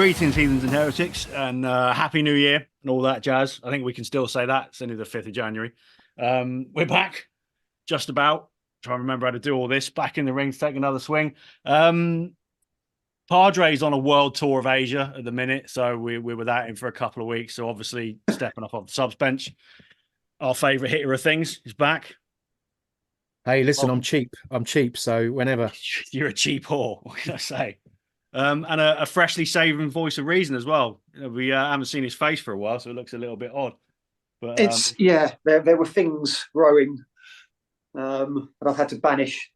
Greetings, heathens and heretics, and happy New Year and all that jazz. I think we can still say that. It's only the 5th of January. We're back, just about. Trying to remember how to do all this. Back in the ring to take another swing. Padres on a world tour of Asia at the minute, so we're without him for a couple of weeks. So obviously stepping up off the subs bench. Our favourite hitter of things is back. Hey, listen, I'm cheap. So whenever. You're a cheap whore. What can I say? And a freshly shaven voice of reason as well. We haven't seen his face for a while, so it looks a little bit odd. But it's there were things growing, and I've had to banish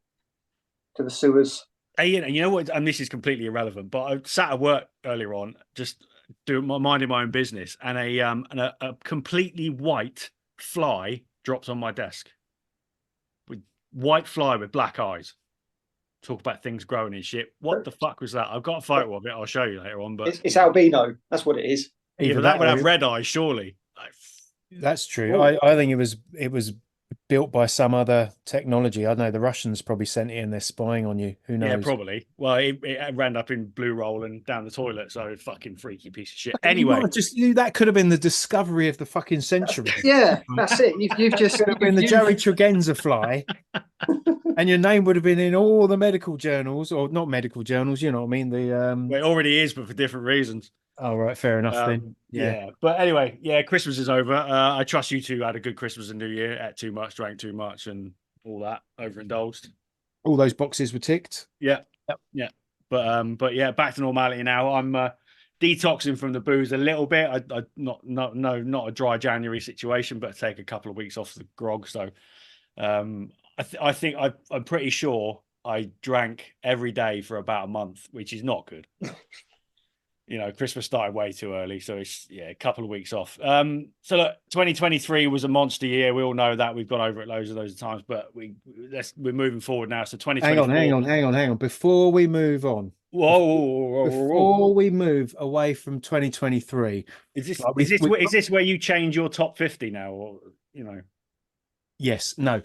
to the sewers. Hey, you know what? And this is completely irrelevant, but I sat at work earlier on, just minding my own business, and a completely white fly dropped on my desk. With white fly with black eyes. Talk about things growing and shit. What the fuck was that? I've got a photo of it. I'll show you later on. But it's albino. That's what it is. Yeah, but that would have red eyes, surely. That's true. I think it was built by some other technology. I don't know. The Russians probably sent it in. They're spying on you. Who knows? Yeah, probably. Well, it ran up in blue roll and down the toilet. So fucking freaky piece of shit. Anyway, that could have been the discovery of the fucking century. Yeah, that's it. You've just could have been the Jerry Tregenza fly. And your name would have been in all the medical journals, or not medical journals, you know what I mean? Well, it already is, but for different reasons. Oh, right, fair enough then. Yeah. But anyway, Christmas is over. I trust you two had a good Christmas and New Year, ate too much, drank too much, and all that, overindulged. All those boxes were ticked. Yeah. But yeah, back to normality now. I'm detoxing from the booze a little bit. Not a dry January situation, but take a couple of weeks off the grog. So I think I'm pretty sure I drank every day for about a month, which is not good. You know, Christmas started way too early, so it's a couple of weeks off. So look, 2023 was a monster year. We all know that. We've gone over it loads of times, but we're moving forward now. So 2024. Hang on. Before we move on, before we move away from 2023, is this where you change your top 50 now, or you know? Yes, no,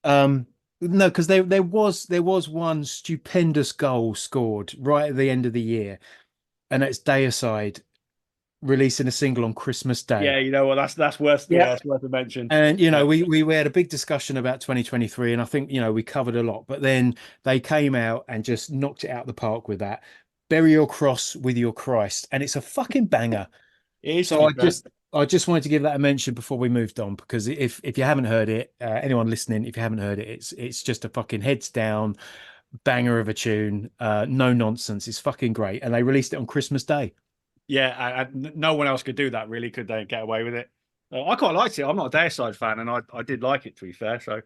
no, because there was one stupendous goal scored right at the end of the year. And it's Deicide releasing a single on Christmas Day. Yeah, you know what? That's worth. Yeah, that's worth a mention. And you know, we had a big discussion about 2023, and I think we covered a lot. But then they came out and just knocked it out of the park with that. Bury your cross with your Christ, and it's a fucking banger. It is. So I just wanted to give that a mention before we moved on, because if you haven't heard it, anyone listening, if you haven't heard it, it's just a fucking heads down banger of a tune, no nonsense. It's fucking great, and they released it on Christmas Day. Yeah, no one else could do that, really, could they? Get away with it. I quite liked it. I'm not a Deicide fan, and I did like it, to be fair. So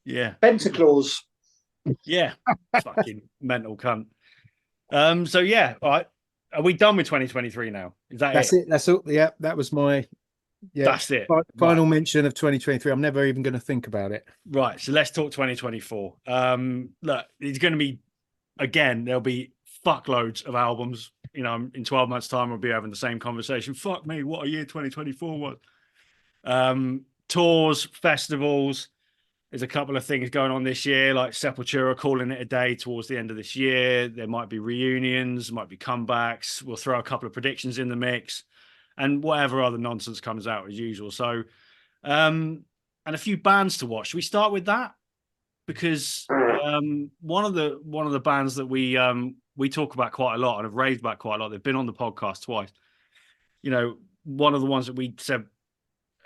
yeah, Pentaclaus. Yeah, fucking mental cunt. So yeah, all right. Are we done with 2023 now? That's it? That's all. Yeah, that was my. Yeah, that's it. Final mention of 2023. I'm never even going to think about it. Right. So let's talk 2024. Look, it's going to be, again, there'll be fuckloads of albums. You know, in 12 months' time, we'll be having the same conversation. Fuck me, what a year 2024 was. Tours, festivals. There's a couple of things going on this year, like Sepultura calling it a day towards the end of this year. There might be reunions, might be comebacks. We'll throw a couple of predictions in the mix. And whatever other nonsense comes out as usual. So, and a few bands to watch. Should we start with that? Because one of the bands that we talk about quite a lot and have raved about quite a lot. They've been on the podcast twice. You know, one of the ones that we said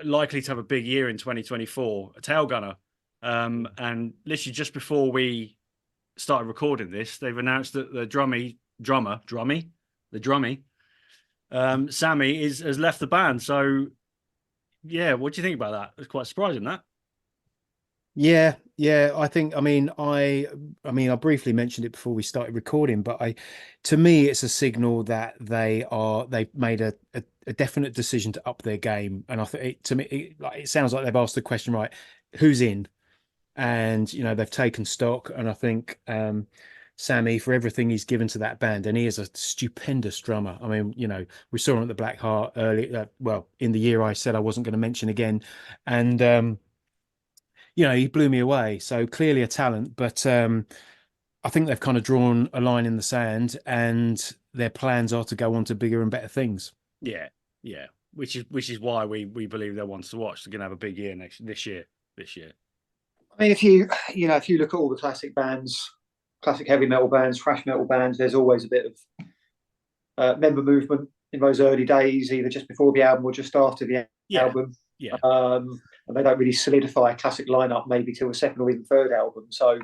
likely to have a big year in 2024, a Tailgunner. And literally just before we started recording this, they've announced that the drummy Sammy has left the band. So yeah, what do you think about that? It's quite surprising, that. Yeah, I think, I mean, I briefly mentioned it before we started recording, but to me, it's a signal that they've made a definite decision to up their game. And I think it sounds like they've asked the question, right, who's in? And, they've taken stock. And I think, Sammy, for everything he's given to that band, and he is a stupendous drummer. I mean, we saw him at the Black Heart early, in the year I said I wasn't going to mention again. And, he blew me away. So clearly a talent, but I think they've kind of drawn a line in the sand. And, their plans are to go on to bigger and better things. Yeah, yeah. Which is why we believe they're ones to watch. They're going to have a big year this year. I mean, if you look at all the classic bands, classic heavy metal bands, thrash metal bands, there's always a bit of member movement in those early days, either just before the album or just after the album. Yeah. And they don't really solidify a classic lineup maybe till the second or even third album. So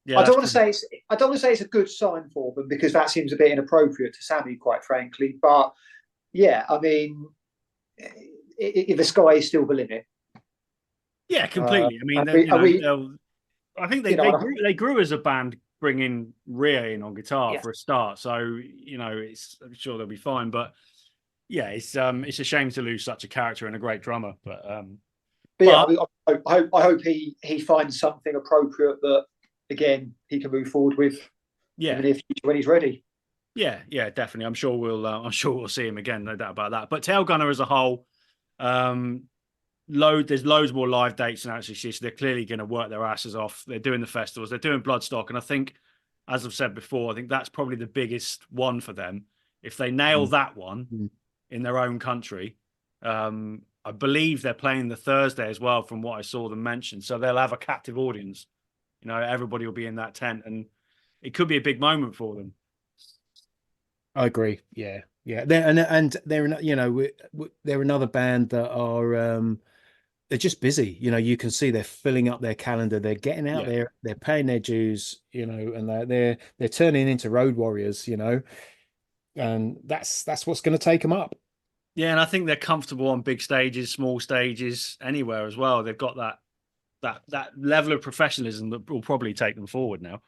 Yeah, I don't want to say it's a good sign for them, because that seems a bit inappropriate to Sammy, quite frankly. But yeah, I mean, the sky is still the limit. Yeah, completely. I mean, I think they grew as a band, bringing Rhea in on guitar for a start. So I'm sure they'll be fine. But yeah, it's a shame to lose such a character and a great drummer. But yeah, I hope he finds something appropriate that, again, he can move forward with in the near future when he's ready. Yeah, definitely. I'm sure we'll see him again, no doubt about that. But Tail Gunner as a whole, there's loads more live dates now. Actually, so they're clearly going to work their asses off. They're doing the festivals, they're doing Bloodstock, and I think, as I've said before, I think that's probably the biggest one for them. If they nail that one in their own country, I believe they're playing the Thursday as well, from what I saw them mention. So they'll have a captive audience. Everybody will be in that tent, and it could be a big moment for them. I agree. Yeah. They're they're another band that are they're just busy. You can see they're filling up their calendar. They're getting out there. They're paying their dues. And they're turning into road warriors. And that's what's going to take them up. Yeah, and I think they're comfortable on big stages, small stages, anywhere as well. They've got that level of professionalism that will probably take them forward now.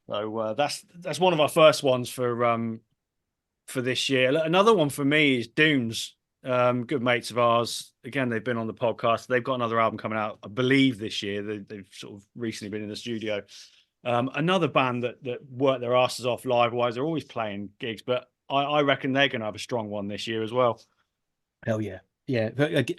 So that's one of our first ones for this year. Another one for me is Dunes. Good mates of ours. Again, they've been on the podcast. They've got another album coming out, I believe, this year. They've sort of recently been in the studio. Another band that work their asses off live-wise. They're always playing gigs, but I reckon they're going to have a strong one this year as well. Hell yeah. Yeah,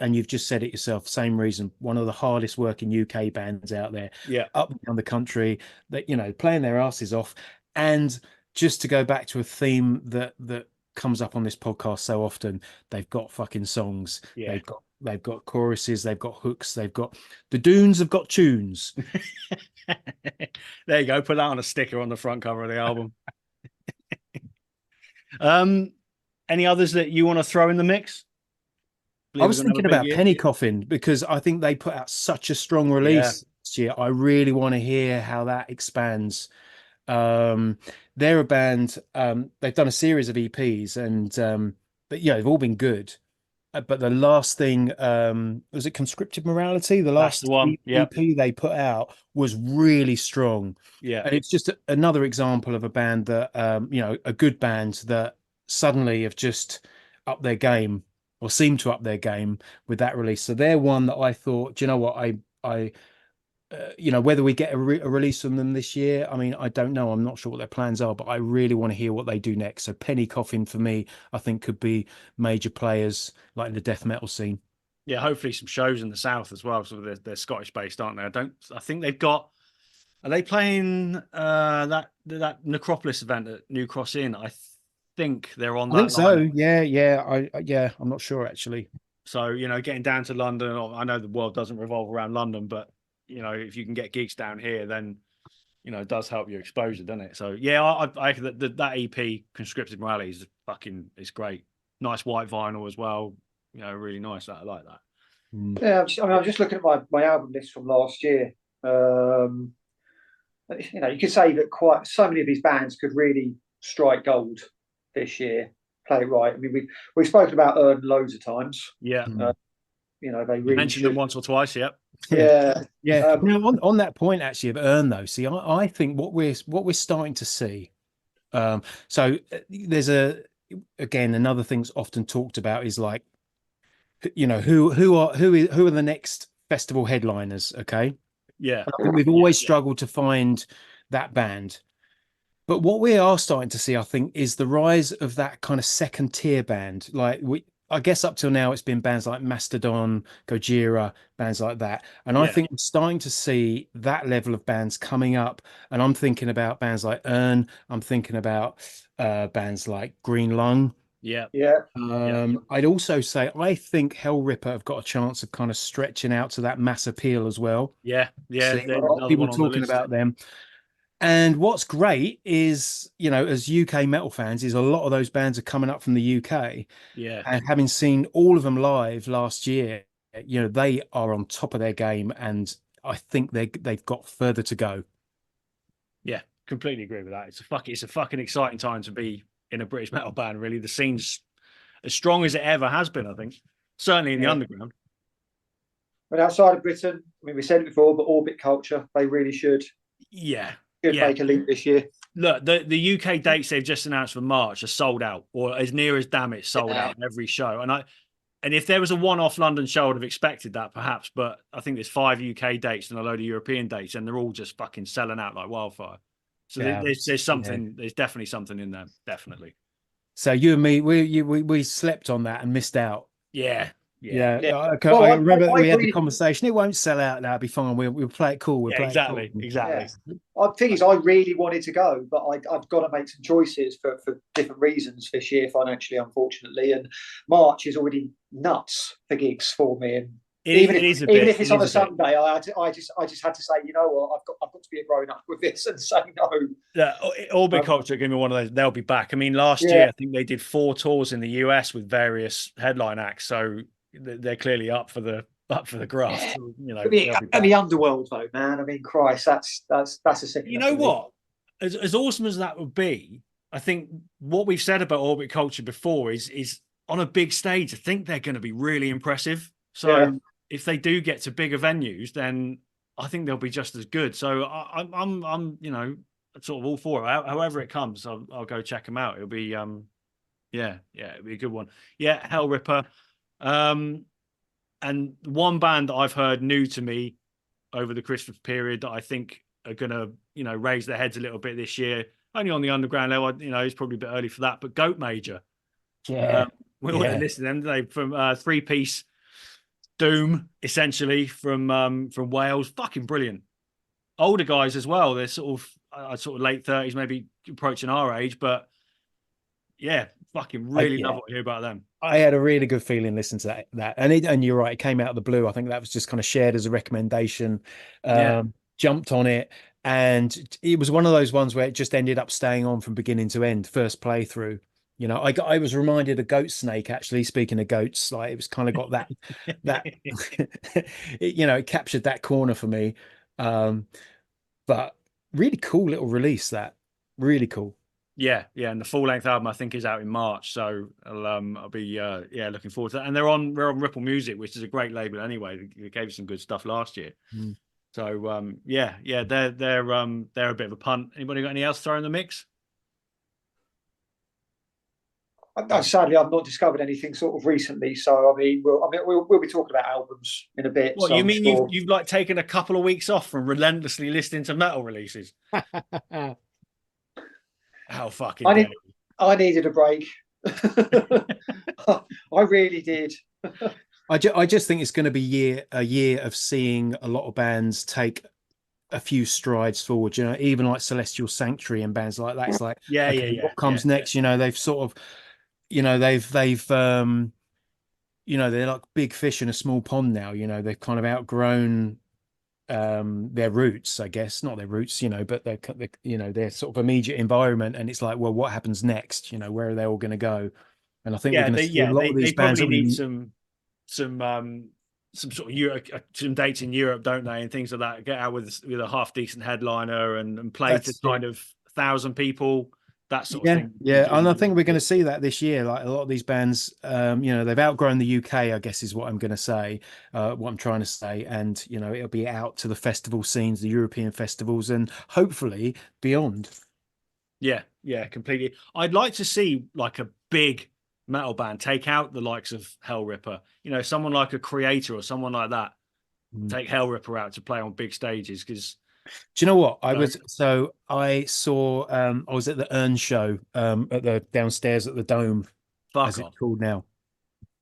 and you've just said it yourself. Same reason. One of the hardest working UK bands out there. Yeah, up and down the country, that playing their asses off. And just to go back to a theme that comes up on this podcast so often, they've got fucking songs. Yeah, they've got choruses. They've got hooks. The Dunes have got tunes. There you go. Put that on a sticker on the front cover of the album. Any others that you want to throw in the mix? I was thinking about Penny Coffin, because I think they put out such a strong release this year. I really want to hear how that expands. They're a band. They've done a series of EPs, and but they've all been good. But the last thing, was it Conscripted Morality? The last one EP they put out was really strong. Yeah, and it's just another example of a band that, a good band that suddenly have just upped their game, or seem to up their game with that release. So they're one that I thought, do you know what, whether we get a release from them this year, I mean, I don't know. I'm not sure what their plans are, but I really want to hear what they do next. So Penny Coffin, for me, I think could be major players like in the death metal scene. Yeah, hopefully some shows in the south as well. So they're Scottish based, aren't they? I think they've got. Are they playing that Necropolis event at New Cross Inn? I think they're on that. I think so. Yeah. I'm not sure actually. So getting down to London. I know the world doesn't revolve around London, but if you can get gigs down here, then it does help your exposure, doesn't it? So yeah, I that EP Conscripted Morality is great. Nice white vinyl as well. Really nice. I like that. Yeah, I'm just looking at my album list from last year. You could say that quite so many of these bands could really strike gold this year. Play it right. I mean, we've spoken about Ern loads of times. Yeah. They really mentioned them once or twice. Yep. Yeah. On that point actually of Ern though, see, I think what we're starting to see. So there's again another thing's often talked about is like, who are the next festival headliners? Okay. Yeah. I think we've always struggled to find that band. But what we are starting to see, I think, is the rise of that kind of second tier band. Like I guess up till now, it's been bands like Mastodon, Gojira, bands like that. And I Yeah. think we're starting to see that level of bands coming up. And I'm thinking about bands like Urn. I'm thinking about bands like Green Lung. Yeah. Yeah, I'd also say I think Hell Ripper have got a chance of kind of stretching out to that mass appeal as well. Yeah. Yeah. See There's a lot of another people one on the talking list. about them. And what's great is, you know, as UK metal fans, is a lot of those bands are coming up from the UK. Yeah. And having seen all of them live last year, you know, they are on top of their game, and I think they've got further to go. Yeah. Completely agree with that. It's a fucking exciting time to be in a British metal band. Really, the scene's as strong as it ever has been. I think, certainly in the Yeah. underground. but outside of Britain, I mean, we said it before, but Orbit Culture, they really should Yeah. should Yeah. make a leap this year. Look, the UK dates they've just announced for March are sold out, or as near as damn it sold Yeah. out in every show. And if there was a one-off London show, I'd have expected that perhaps. But I think there's 5 UK dates and a load of European dates, and they're all just fucking selling out like wildfire. So Yeah. there's something. There's definitely something in there. Definitely. So you and me, we slept on that and missed out. Yeah. Yeah, Yeah. I Well, I remember we had the agree. conversation. It won't sell out. That'll be fine. We'll play it cool. We'll Yeah. play Exactly. it cool. Exactly. The thing is, I really wanted to go, but I've got to make some choices for different reasons this year, financially, unfortunately. And March is already nuts for gigs for me. And even if it's on a Sunday, I just had to say, you know what, I've got to be a grown up with this and say no. Yeah, Orbit Culture give me one of those. They'll be back. I mean, last year I think they did 4 tours in the US with various headline acts, so they're clearly up for the graft. Yeah. You know, and the underworld, though, man. I mean, Christ, that's a sick. you know what? As awesome as that would be, I think what we've said about Orbit Culture before is on a big stage. I think they're going to be really impressive. So if they do get to bigger venues, then I think they'll be just as good. So I'm you know, sort of all for it. However it comes, I'll go check them out. It'll be yeah, it'll be a good one. Yeah, Hell Ripper. And one band that I've heard new to me over the Christmas period that I think are gonna, you know, raise their heads a little bit this year, only on the underground level, you know, it's probably a bit early for that, but Goat Major. Yeah. We all listen to them. They from 3-piece doom, essentially, from Wales. Fucking brilliant. Older guys as well. They're sort of late 30s, maybe approaching our age, but yeah, fucking really love what I hear about them. I had a really good feeling listening to that. And you're right, it came out of the blue. I think that was just kind of shared as a recommendation. Jumped on it, and it was one of those ones where it just ended up staying on from beginning to end, first playthrough. You know, I was reminded of Goat Snake, actually. Speaking of goats, like it was kind of got that you know, it captured that corner for me. But really cool little release, that really cool. Yeah, and the full length album I think is out in March, so I'll be looking forward to that. And we're on Ripple Music, which is a great label anyway. They gave us some good stuff last year. So they're a bit of a punt. Anybody got any else throw in the mix? Sadly, I've not discovered anything sort of recently. So I mean, we'll be talking about albums in a bit. What so you mean you've like taken a couple of weeks off from relentlessly listening to metal releases? How fucking I needed a break. I really did. I just think it's going to be a year of seeing a lot of bands take a few strides forward. You know, even like Celestial Sanctuary and bands like that. It's like, what comes next? You know, they've sort of, you know, they've you know, they're like big fish in a small pond now. You know, they've kind of outgrown their roots, I guess, not their roots, you know, but they're you know, their sort of immediate environment. And it's like, well, what happens next? You know, where are they all going to go? And I think we're going to see a lot of these bands probably need some sort of Europe, some dates in Europe, don't they, and things like that. Get out with a half decent headliner and play to kind of 1,000 people. That sort of thing. Yeah, and I think we're going to see that this year. Like a lot of these bands, you know, they've outgrown the UK, I guess is what I'm going to say, what I'm trying to say. And, you know, it'll be out to the festival scenes, the European festivals, and hopefully beyond. Yeah, completely. I'd like to see like a big metal band take out the likes of Hell Ripper. You know, someone like a Creator or someone like that. Take Hell Ripper out to play on big stages because... Do you know what I saw? I was at the Urn show at the downstairs at the Dome, as it's called now.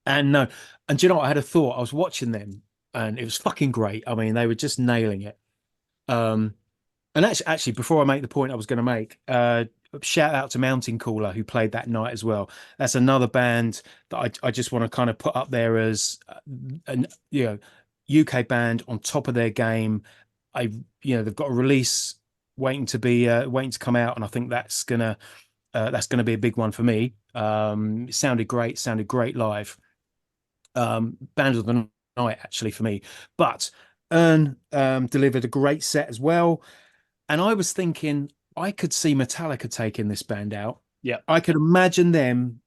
And no, and do you know what? I had a thought. I was watching them, and it was fucking great. I mean, they were just nailing it. Um, and actually, before I make the point I was going to make, shout out to Mountain Cooler who played that night as well. That's another band that I just want to kind of put up there as an UK band on top of their game. They've got a release waiting to come out, and I think that's gonna be a big one for me. It sounded great live. Band of the night actually for me, but Ern delivered a great set as well. And I was thinking I could see Metallica taking this band out. Yeah. I could imagine them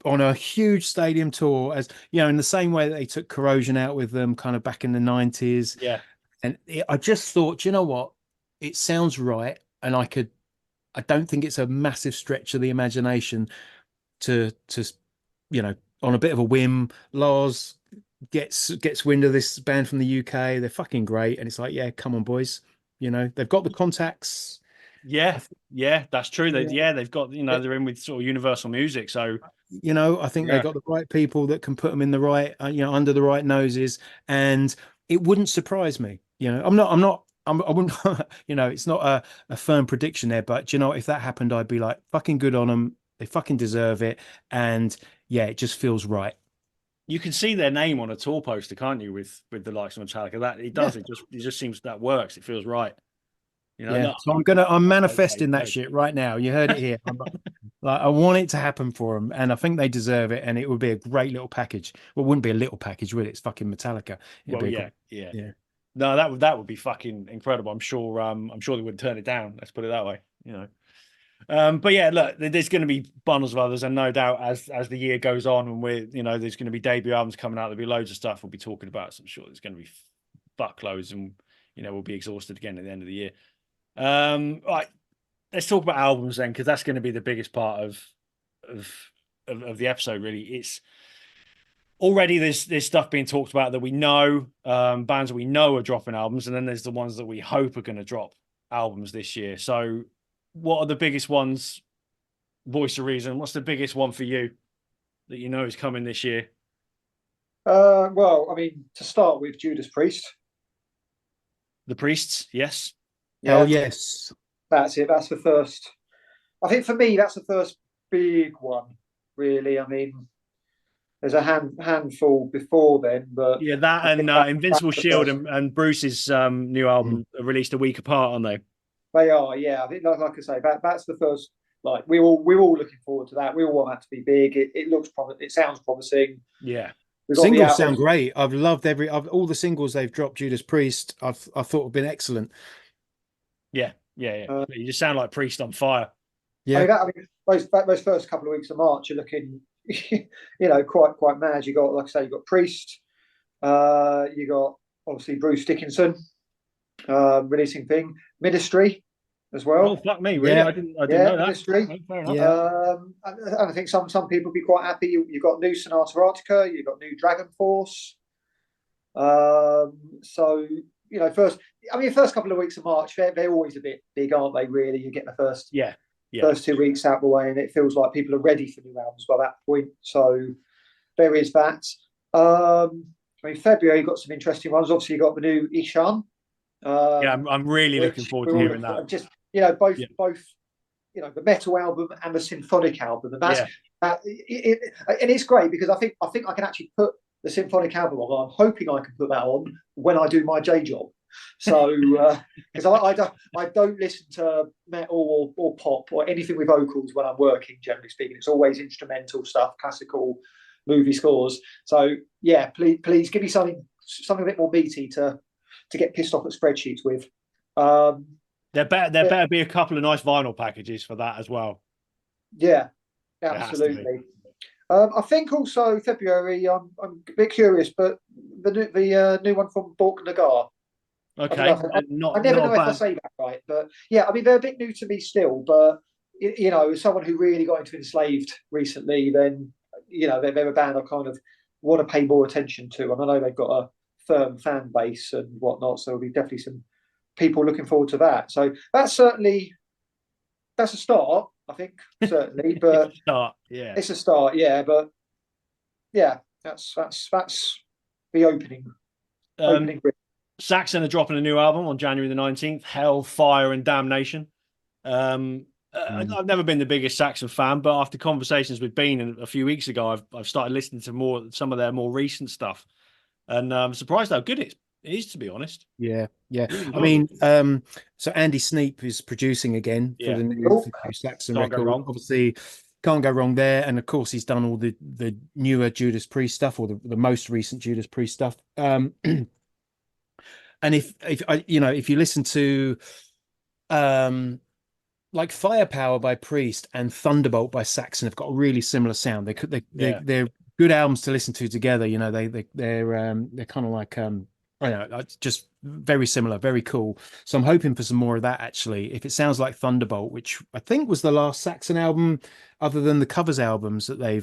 on a huge stadium tour, as in the same way that they took Corrosion out with them kind of back in the 90s. Yeah. And I just thought, you know what? It sounds right. And I don't think it's a massive stretch of the imagination to on a bit of a whim, Lars gets wind of this band from the UK. They're fucking great. And it's like, yeah, come on, boys. They've got the contacts. Yeah, that's true. They've got, they're in with sort of Universal Music. So, I think they've got the right people that can put them in the right, under the right noses. And it wouldn't surprise me. I wouldn't, it's not a firm prediction there, but if that happened, I'd be like, fucking good on them. They fucking deserve it. And yeah, it just feels right. You can see their name on a tour poster, can't you? With the likes of Metallica, that it does. Yeah. It just seems that works. It feels right. Yeah. So I'm manifesting that shit right now. You heard it here. I want it to happen for them, and I think they deserve it. And it would be a great little package. Well, it wouldn't be a little package, would it? It's fucking Metallica. Yeah. No, that would be fucking incredible. I'm sure they wouldn't turn it down. Let's put it that way. But yeah, look, there's going to be bundles of others, and no doubt as the year goes on, and there's going to be debut albums coming out. There'll be loads of stuff we'll be talking about. So I'm sure there's going to be fuckloads, and we'll be exhausted again at the end of the year. Right, let's talk about albums then, because that's going to be the biggest part of the episode. Really, it's already there's stuff being talked about that we know, bands that we know are dropping albums, and then there's the ones that we hope are going to drop albums this year. So, what are the biggest ones? Voice of Reason. What's the biggest one for you that is coming this year? Well, I mean, to start with, Judas Priest. The Priests, yes. Oh yes, that's it. That's the first. I think for me, that's the first big one. Really, I mean, there's a handful before then, but yeah, that and Invincible Shield and Bruce's new album are released a week apart, aren't they? They are, yeah. I think, like I say, that's the first. Like we're all looking forward to that. We all want that to be big. It looks promising. It sounds promising. Yeah. Singles sound great. I've loved all the singles they've dropped. Judas Priest, I thought have been excellent. Yeah. You just sound like Priest on fire. Yeah. I mean, those first couple of weeks of March are looking, quite mad. You got, like I say, you got Priest. You got obviously Bruce Dickinson releasing thing. Ministry as well. Oh fuck me, really? Yeah. I didn't know that. Ministry. Yeah. And I think some people will be quite happy. You've got new Sonata Arctica. You've got new Dragon Force. So first couple of weeks of March, they're always a bit big, aren't they? Really, you get the first 2 weeks out of the way, and it feels like people are ready for new albums by that point. So there is that. February, you've got some interesting ones. Obviously, you've got the new Ishan. I'm really looking forward to hearing that. Just both the metal album and the symphonic album, and and it's great because I think I can actually put the symphonic album on. I'm hoping I can put that on when I do my day job. So because I don't listen to metal or pop or anything with vocals when I'm working. Generally speaking, it's always instrumental stuff, classical, movie scores. So yeah, please give me something a bit more meaty to get pissed off at spreadsheets with. There better be a couple of nice vinyl packages for that as well. Yeah, absolutely. I think also February. I'm a bit curious, but the new one from Bork Nagar. Okay, I never know if I say that right, but yeah, I mean they're a bit new to me still. But as someone who really got into Enslaved recently, then they're a band I kind of want to pay more attention to, and I know they've got a firm fan base and whatnot, so there'll be definitely some people looking forward to that. So that's a start, I think, certainly. But it's a start, but yeah, That's the opening. Um, Saxon are dropping a new album on January the 19th, Hell, Fire, and Damnation. I've never been the biggest Saxon fan, but after conversations with Bean a few weeks ago, I've started listening to some of their more recent stuff, and I'm surprised how good it is, to be honest. Yeah, yeah. Really I good. mean, so Andy Sneap is producing again for Yeah. the new Saxon Can't go record. wrong. Obviously, can't go wrong there. And of course, he's done all the newer Judas Priest stuff, or the most recent Judas Priest stuff. And if if you listen to like Firepower by Priest and Thunderbolt by Saxon have got a really similar sound. They're good albums to listen to together. You know, they're kind of like I don't know, just very similar, very cool. So I'm hoping for some more of that actually. If it sounds like Thunderbolt, which I think was the last Saxon album, other than the covers albums that they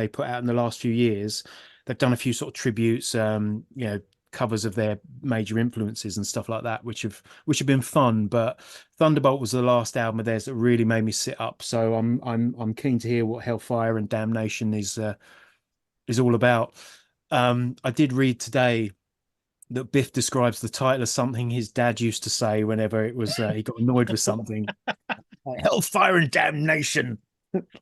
put out in the last few years, they've done a few sort of tributes, covers of their major influences and stuff like that, which have been fun. But Thunderbolt was the last album of theirs that really made me sit up. So I'm keen to hear what Hellfire and Damnation is all about. I did read today that Biff describes the title as something his dad used to say whenever it was he got annoyed with something. Like, Hellfire and Damnation.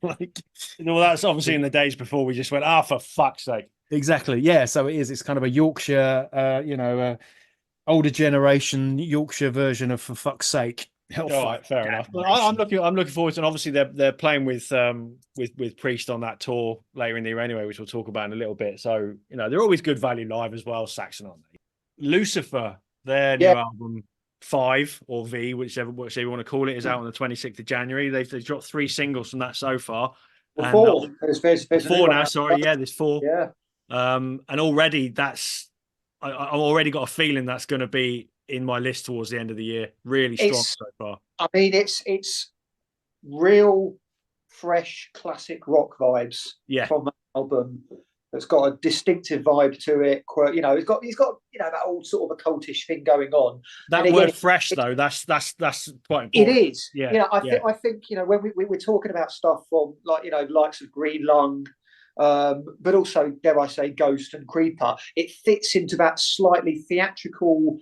Like, well, that's obviously in the days before we just went, for fuck's sake. Exactly. Yeah. So it is. It's kind of a Yorkshire, older generation Yorkshire version of For Fuck's Sake. All right, fair enough. I'm looking forward to, and obviously they're playing with Priest on that tour later in the year anyway, which we'll talk about in a little bit. So they're always good value live as well. Saxon, aren't they? Lucifer, their new album 5 or V, whichever you want to call it, is out on the 26th of January. They've dropped 3 singles from that so far. Well, 4. There's 4 now. Sorry, there's 4. Yeah. And already I've already got a feeling that's going to be in my list towards the end of the year. Really strong so far. I mean, it's real fresh classic rock vibes from the album. That's got a distinctive vibe to it. He's got that old sort of occultish thing going on. That word fresh though, that's quite important. It is. Yeah. I think when we're talking about stuff from likes of Green Lung, but also dare I say Ghost and Creeper, it fits into that slightly theatrical,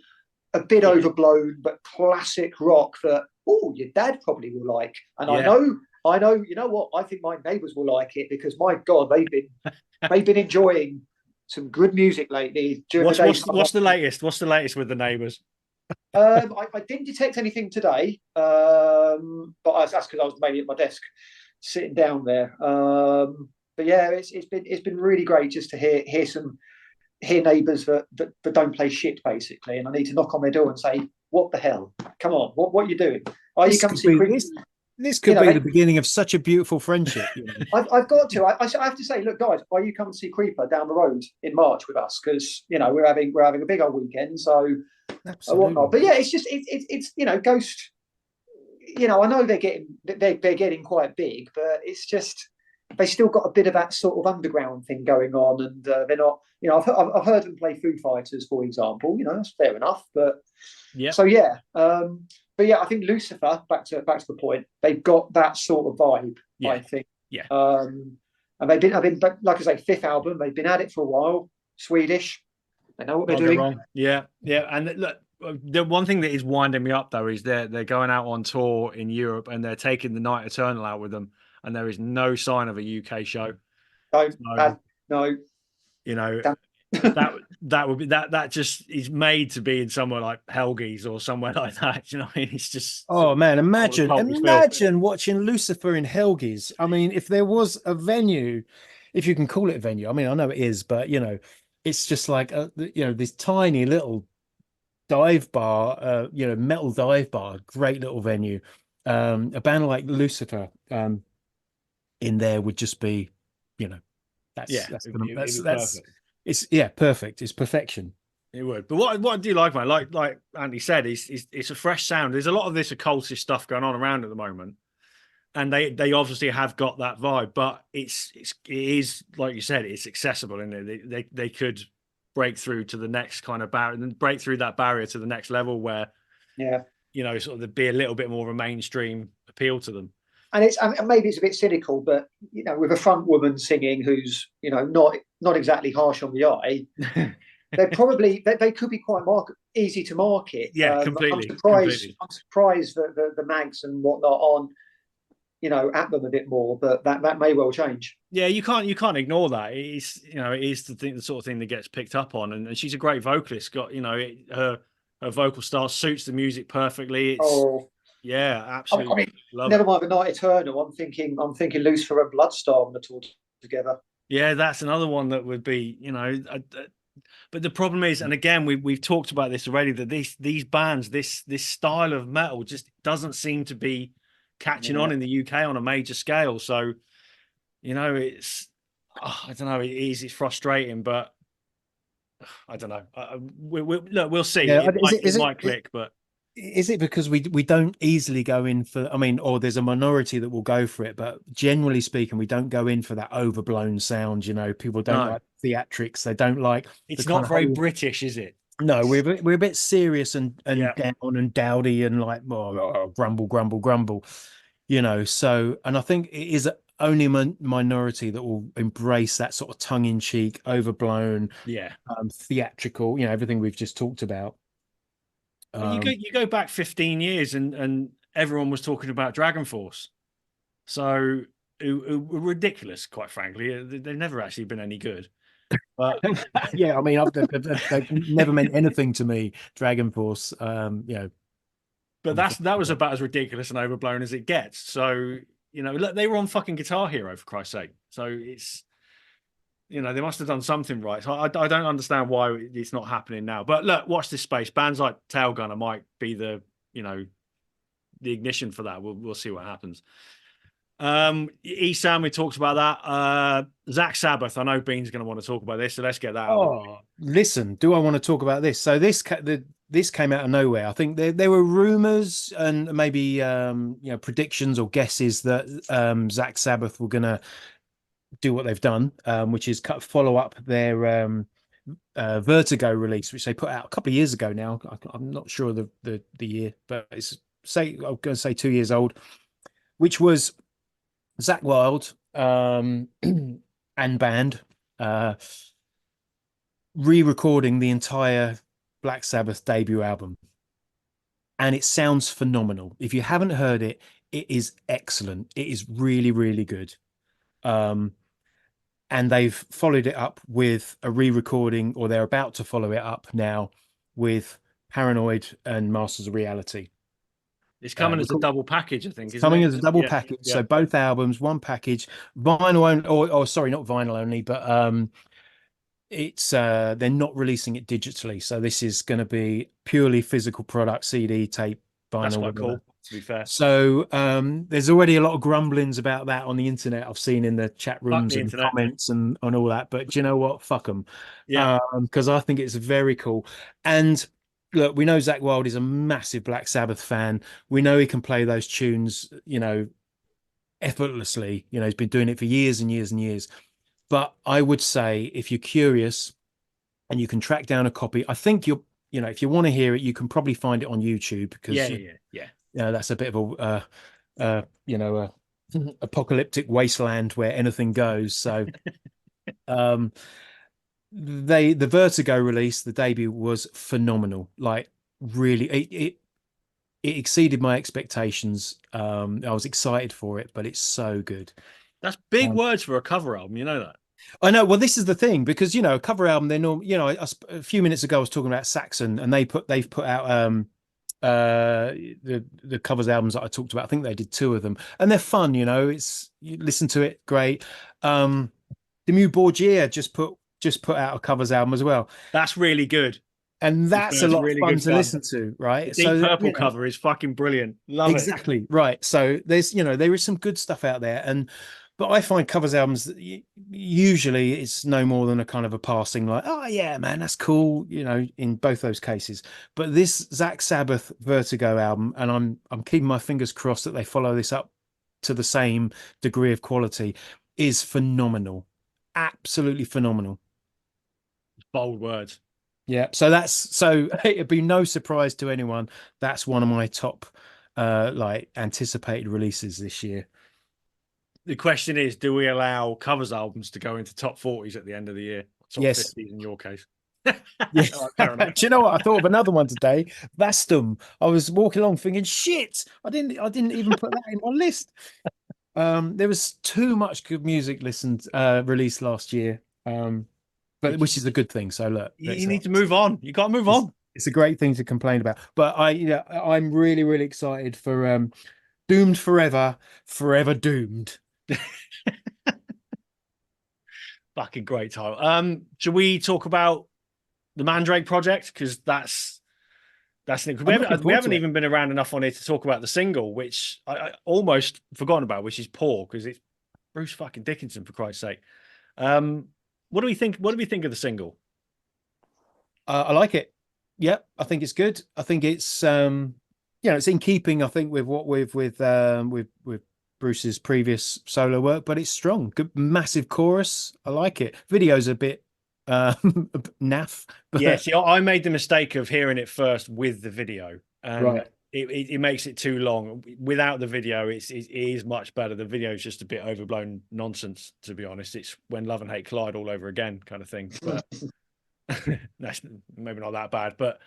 a bit overblown but classic rock that your dad probably will like. And I know, you know what? I think my neighbours will like it because my God, they've been enjoying some good music lately. What's the latest? What's the latest with the neighbours? I didn't detect anything today, but that's because I was mainly at my desk sitting down there. But yeah, it's been really great just to hear neighbours that don't play shit basically, and I need to knock on their door and say, "What the hell? Come on, what are you doing? Are you coming to see?" This could be the beginning of such a beautiful friendship. I've got to. I have to say, look, guys, are you coming to see Creeper down the road in March with us? Because we're having a big old weekend, so whatnot. But yeah, it's just it's Ghost. I know they're getting quite big, but it's just they still got a bit of that sort of underground thing going on, and they're not. I've heard them play Foo Fighters, for example. That's fair enough, but yeah. So yeah. But yeah, I think Lucifer, back to the point, they've got that sort of vibe, I think. Yeah. And they've been, like I say, 5th album. They've been at it for a while. Swedish. They know what they're doing. Wrong. Yeah. And look, the one thing that is winding me up though is they're going out on tour in Europe and they're taking the Night Eternal out with them, and there is no sign of a UK show. No. That would be that just is made to be in somewhere like Helgies or somewhere like that. You know what I mean? It's just man, imagine watching Lucifer in Helgies. I mean, if there was a venue, if you can call it a venue, I mean, I know it is, but it's just like this tiny little dive bar, metal dive bar, great little venue. A band like Lucifer in there would just be, that's perfect. It's perfect. It's perfection. It would. But what I do like, man, like Andy said, it's a fresh sound. There's a lot of this occultist stuff going on around at the moment, and they obviously have got that vibe. But it is like you said, it's accessible, and they could break through to the next kind of barrier, and break through that barrier to the next level where sort of there'd be a little bit more of a mainstream appeal to them. and maybe it's a bit cynical, but with a front woman singing who's not exactly harsh on the eye, they could be quite easy to market. Yeah, I'm completely. I'm surprised that the mags and whatnot aren't at them a bit more, but that may well change. Yeah, you can't ignore that. It is the sort of thing that gets picked up on, and she's a great vocalist. Got her vocal style suits the music perfectly. Yeah, absolutely. Never mind the Night Eternal. I'm thinking Lucifer and Bloodstar on the tour together. Yeah, that's another one that would be, but the problem is, and again, we've talked about this already, that these bands, this style of metal just doesn't seem to be catching on in the UK on a major scale. So, it's I don't know, it's frustrating, but I don't know. We'll see. Yeah, it might click, but is it because we don't easily go in for, or there's a minority that will go for it, but generally speaking, we don't go in for that overblown sound. People don't like theatrics. They don't like. It's not very British, is it? No, we're a bit serious and down and dowdy and like grumble, grumble, grumble. So, and I think it is only a minority that will embrace that sort of tongue-in-cheek, overblown, theatrical. Everything we've just talked about. You go back 15 years and everyone was talking about Dragon Force. So ridiculous, quite frankly. They've never actually been any good. But yeah, they've never meant anything to me, Dragon Force. But that was about as ridiculous and overblown as it gets. So, look, they were on fucking Guitar Hero, for Christ's sake. So it's they must have done something right. So I don't understand why it's not happening now. But look, watch this space. Bands like Tailgunner might be the ignition for that. We'll see what happens. Esan, we talked about that. Zach Sabbath. I know Bean's going to want to talk about this, so let's get that. Listen, do I want to talk about this? So this came out of nowhere. I think there were rumors and maybe predictions or guesses that Zach Sabbath were going to do what they've done, which is follow up their Vertigo release, which they put out a couple of years ago now. I'm not sure the year, but I'm going to say 2 years old, which was Zakk Wylde and band re-recording the entire Black Sabbath debut album, and it sounds phenomenal. If you haven't heard it, it is excellent. It is really, really good. And they've followed it up with a re-recording, or they're about to follow it up now with Paranoid and Masters of Reality. It's coming as a double package, I think. It's coming as a double package. Yeah. So both albums, one package, vinyl only, or sorry, not vinyl only, but it's they're not releasing it digitally. So this is going to be purely physical product, CD, tape, vinyl. That's quite cool, to be fair. So there's already a lot of grumblings about that on the internet. I've seen in the chat rooms and comments and all that. But do you know what? Fuck them. Yeah. Because I think it's very cool. And look, we know Zakk Wylde is a massive Black Sabbath fan. We know he can play those tunes, effortlessly. He's been doing it for years and years and years. But I would say if you're curious and you can track down a copy, I think if you want to hear it, you can probably find it on YouTube because that's a bit of a apocalyptic wasteland where anything goes. So the Vertigo release, the debut, was phenomenal. Like really, it exceeded my expectations. I was excited for it, but it's so good. That's big words for a cover album, you know that. I know. Well, this is the thing, because a cover album, they're normal. A few minutes ago I was talking about Saxon, and they've put out the covers albums that I talked about. I think they did 2 of them, and they're fun. You listen to it, great. Dimmu Borgir just put out a covers album as well. That's really good, and that's a lot of fun to listen to, right? The Deep Purple cover is fucking brilliant. Love it. Exactly right. So there's there is some good stuff out there, but I find covers albums that usually it's no more than a kind of a passing, like, oh yeah, man, that's cool, in both those cases. But this Zakk Sabbath Vertigo album, and I'm keeping my fingers crossed that they follow this up to the same degree of quality, is phenomenal. Absolutely phenomenal. Bold words. Yeah. So it'd be no surprise to anyone. That's one of my top anticipated releases this year. the question is, do we allow covers albums to go into top 40s at the end of the year? Top Yes. 50s in your case. Yeah. All right, fair enough. Do you know what? I thought of another one today. Vastum. I was walking along thinking, shit, I didn't even put that in my list. There was too much good music released last year. But which is a good thing. So look, You need to move on. You got to move on. It's a great thing to complain about. But I'm really, really excited for Doomed Forever, Forever Doomed. Fucking great title. Should we talk about the Mandrake project? Because that's we haven't even been around enough on here to talk about the single, which I almost forgotten about, which is Poor, because it's Bruce fucking Dickinson, for Christ's sake. What do we think? What do we think of the single? I like it. Yeah, I think it's good. I think it's it's in keeping, I think, with what with Bruce's previous solo work, but it's strong. Good, massive chorus. I like it. Video's a bit naff. But... Yeah, see, I made the mistake of hearing it first with the video, and right. It makes it too long. Without the video, it is much better. The video is just a bit overblown nonsense, to be honest. It's When Love and Hate Collide all over again, kind of thing. But that's maybe not that bad. But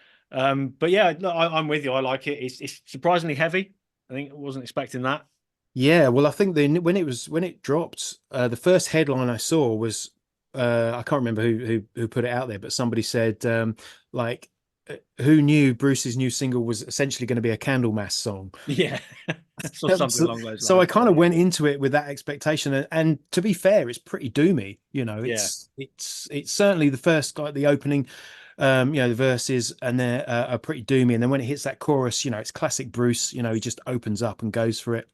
yeah, no, I'm with you. I like it. It's surprisingly heavy. I think I wasn't expecting that. Yeah, well, I think when it dropped, the first headline I saw was I can't remember who put it out there, but somebody said like, who knew Bruce's new single was essentially going to be a Candlemass song? Yeah. Something along those lines. So I kind of went into it with that expectation, and to be fair, it's pretty doomy. It's certainly the first, like the opening, the verses, and they're are pretty doomy, and then when it hits that chorus, it's classic Bruce. He just opens up and goes for it.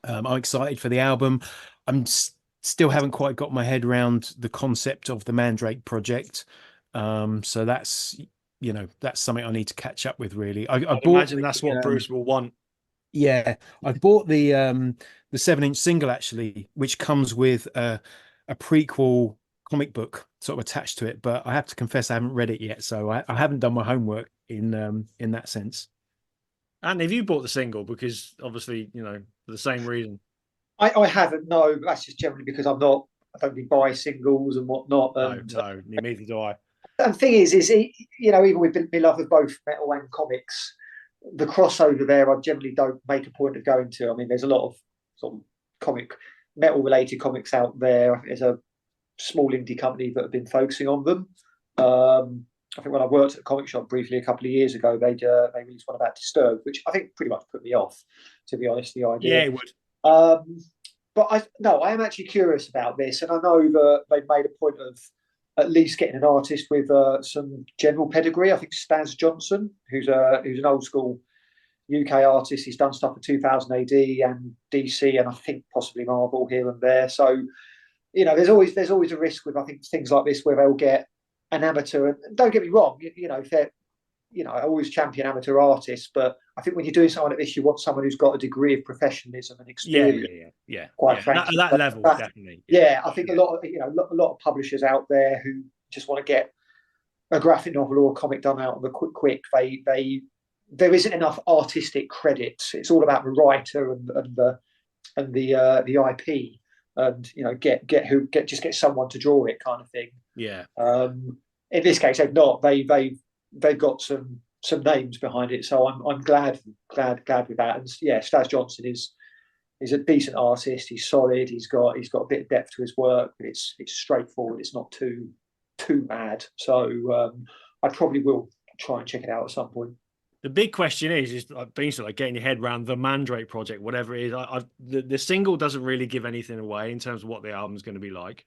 I'm excited for the album. I'm still haven't quite got my head around the concept of the Mandrake project, so that's something I need to catch up with, really. I imagine that's what Bruce will want. Yeah, I bought the 7-inch single, actually, which comes with a prequel comic book sort of attached to it, but I have to confess I haven't read it yet, so I haven't done my homework in that sense. And have you bought the single? Because obviously, for the same reason. I haven't, no. That's just generally because I don't really buy singles and whatnot. No, neither do I. And the thing is even with my love of both metal and comics, the crossover there, I generally don't make a point of going to. I mean, there's a lot of sort of metal-related comics out there. There's a small indie company that have been focusing on them. I think when I worked at a comic shop briefly a couple of years ago, they released one about Disturbed, which I think pretty much put me off, to be honest, the idea. Yeah, it would. But I am actually curious about this, and I know that they've made a point of at least getting an artist with some general pedigree. I think Staz Johnson, who's an old school UK artist. He's done stuff for 2000 AD and DC, and I think possibly Marvel here and there. So, there's always a risk with, I think, things like this where they'll get an amateur. And don't get me wrong, if they're, I always champion amateur artists, but I think when you're doing something like this, you want someone who's got a degree of professionalism and experience. Yeah. Quite frankly, at that level, definitely. Yeah, I think a lot of publishers out there who just want to get a graphic novel or a comic done out on the quick. There isn't enough artistic credit. It's all about the writer and the IP, and get someone to draw it, kind of thing. Yeah. In this case, they've not. They've got some names behind it, so I'm glad with that. And yeah, Staz Johnson is a decent artist. He's solid. He's got a bit of depth to his work, but it's straightforward. It's not too mad. So I probably will try and check it out at some point. The big question is being sort of like getting your head around the Mandrake project, whatever it is. The single doesn't really give anything away in terms of what the album's going to be like.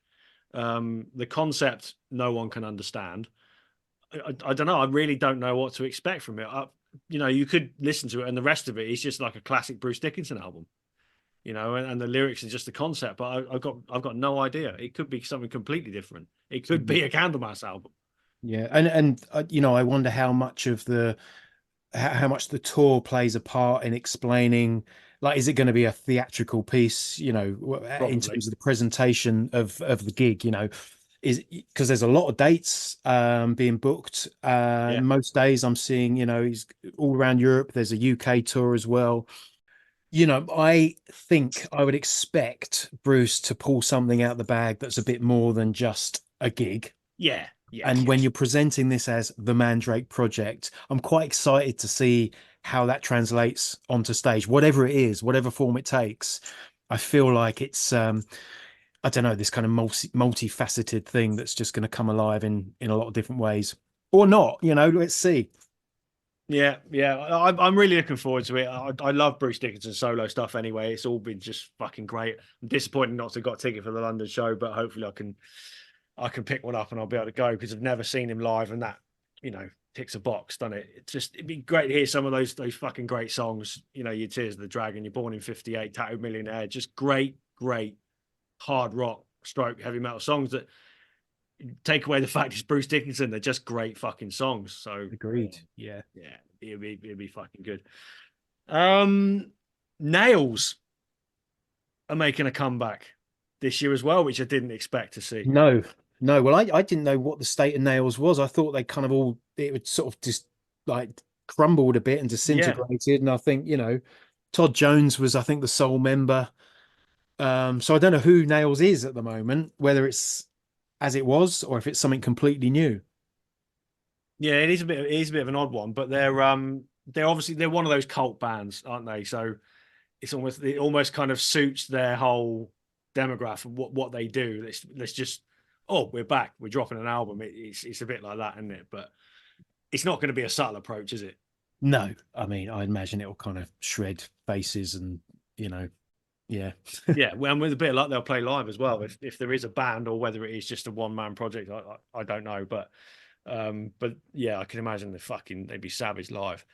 The concept, no one can understand. I don't know. I really don't know what to expect from it. You could listen to it, and the rest of it is just like a classic Bruce Dickinson album. And the lyrics are just the concept. But I've got no idea. It could be something completely different. It could be a Candlemass album. Yeah, and I wonder how much the tour plays a part in explaining. Like, is it going to be a theatrical piece? In terms of the presentation of the gig. Is because there's a lot of dates being booked. Most days I'm seeing, he's all around Europe. There's a UK tour as well. You know, I think I would expect Bruce to pull something out the bag that's a bit more than just a gig. Yeah, yeah, And when you're presenting this as the Mandrake Project, I'm quite excited to see how that translates onto stage, whatever it is, whatever form it takes. I feel like it's I don't know, this kind of multifaceted thing that's just going to come alive in a lot of different ways, or not. You know, let's see. yeah, yeah. I'm really looking forward to it. I love Bruce Dickinson's solo stuff anyway. It's all been just fucking great. I'm disappointed not to have got a ticket for the London show, but hopefully I can pick one up and I'll be able to go because I've never seen him live, and that, you know, ticks a box, doesn't it? It'd be great to hear some of those fucking great songs. You know, your Tears of the Dragon, you're born in '58, Tattooed Millionaire, just great, great hard rock, stroke, heavy metal songs that take away the fact it's Bruce Dickinson. They're just great fucking songs. So Agreed. Yeah. yeah, it'd be fucking good. Nails are making a comeback this year as well, which I didn't expect to see. No, no. Well, I didn't know what the state of Nails was. I thought they kind of all, it would sort of just like crumbled a bit and disintegrated. And I think, you know, Todd Jones was, I think, the sole member. So I don't know who Nails is at the moment, whether it's as it was or if it's something completely new. Yeah, it is a bit of an odd one, but they're one of those cult bands, aren't they? So it almost kind of suits their whole demographic, what they do. Let's just, oh, we're back, we're dropping an album. It's a bit like that, isn't it? But it's not going to be a subtle approach, is it? No, I mean, I imagine it will kind of shred faces and, you know, yeah. Yeah, well, and with a bit of luck, they'll play live as well. If there is a band, or whether it is just a one man project, I don't know. But yeah, I can imagine they'd be savage live.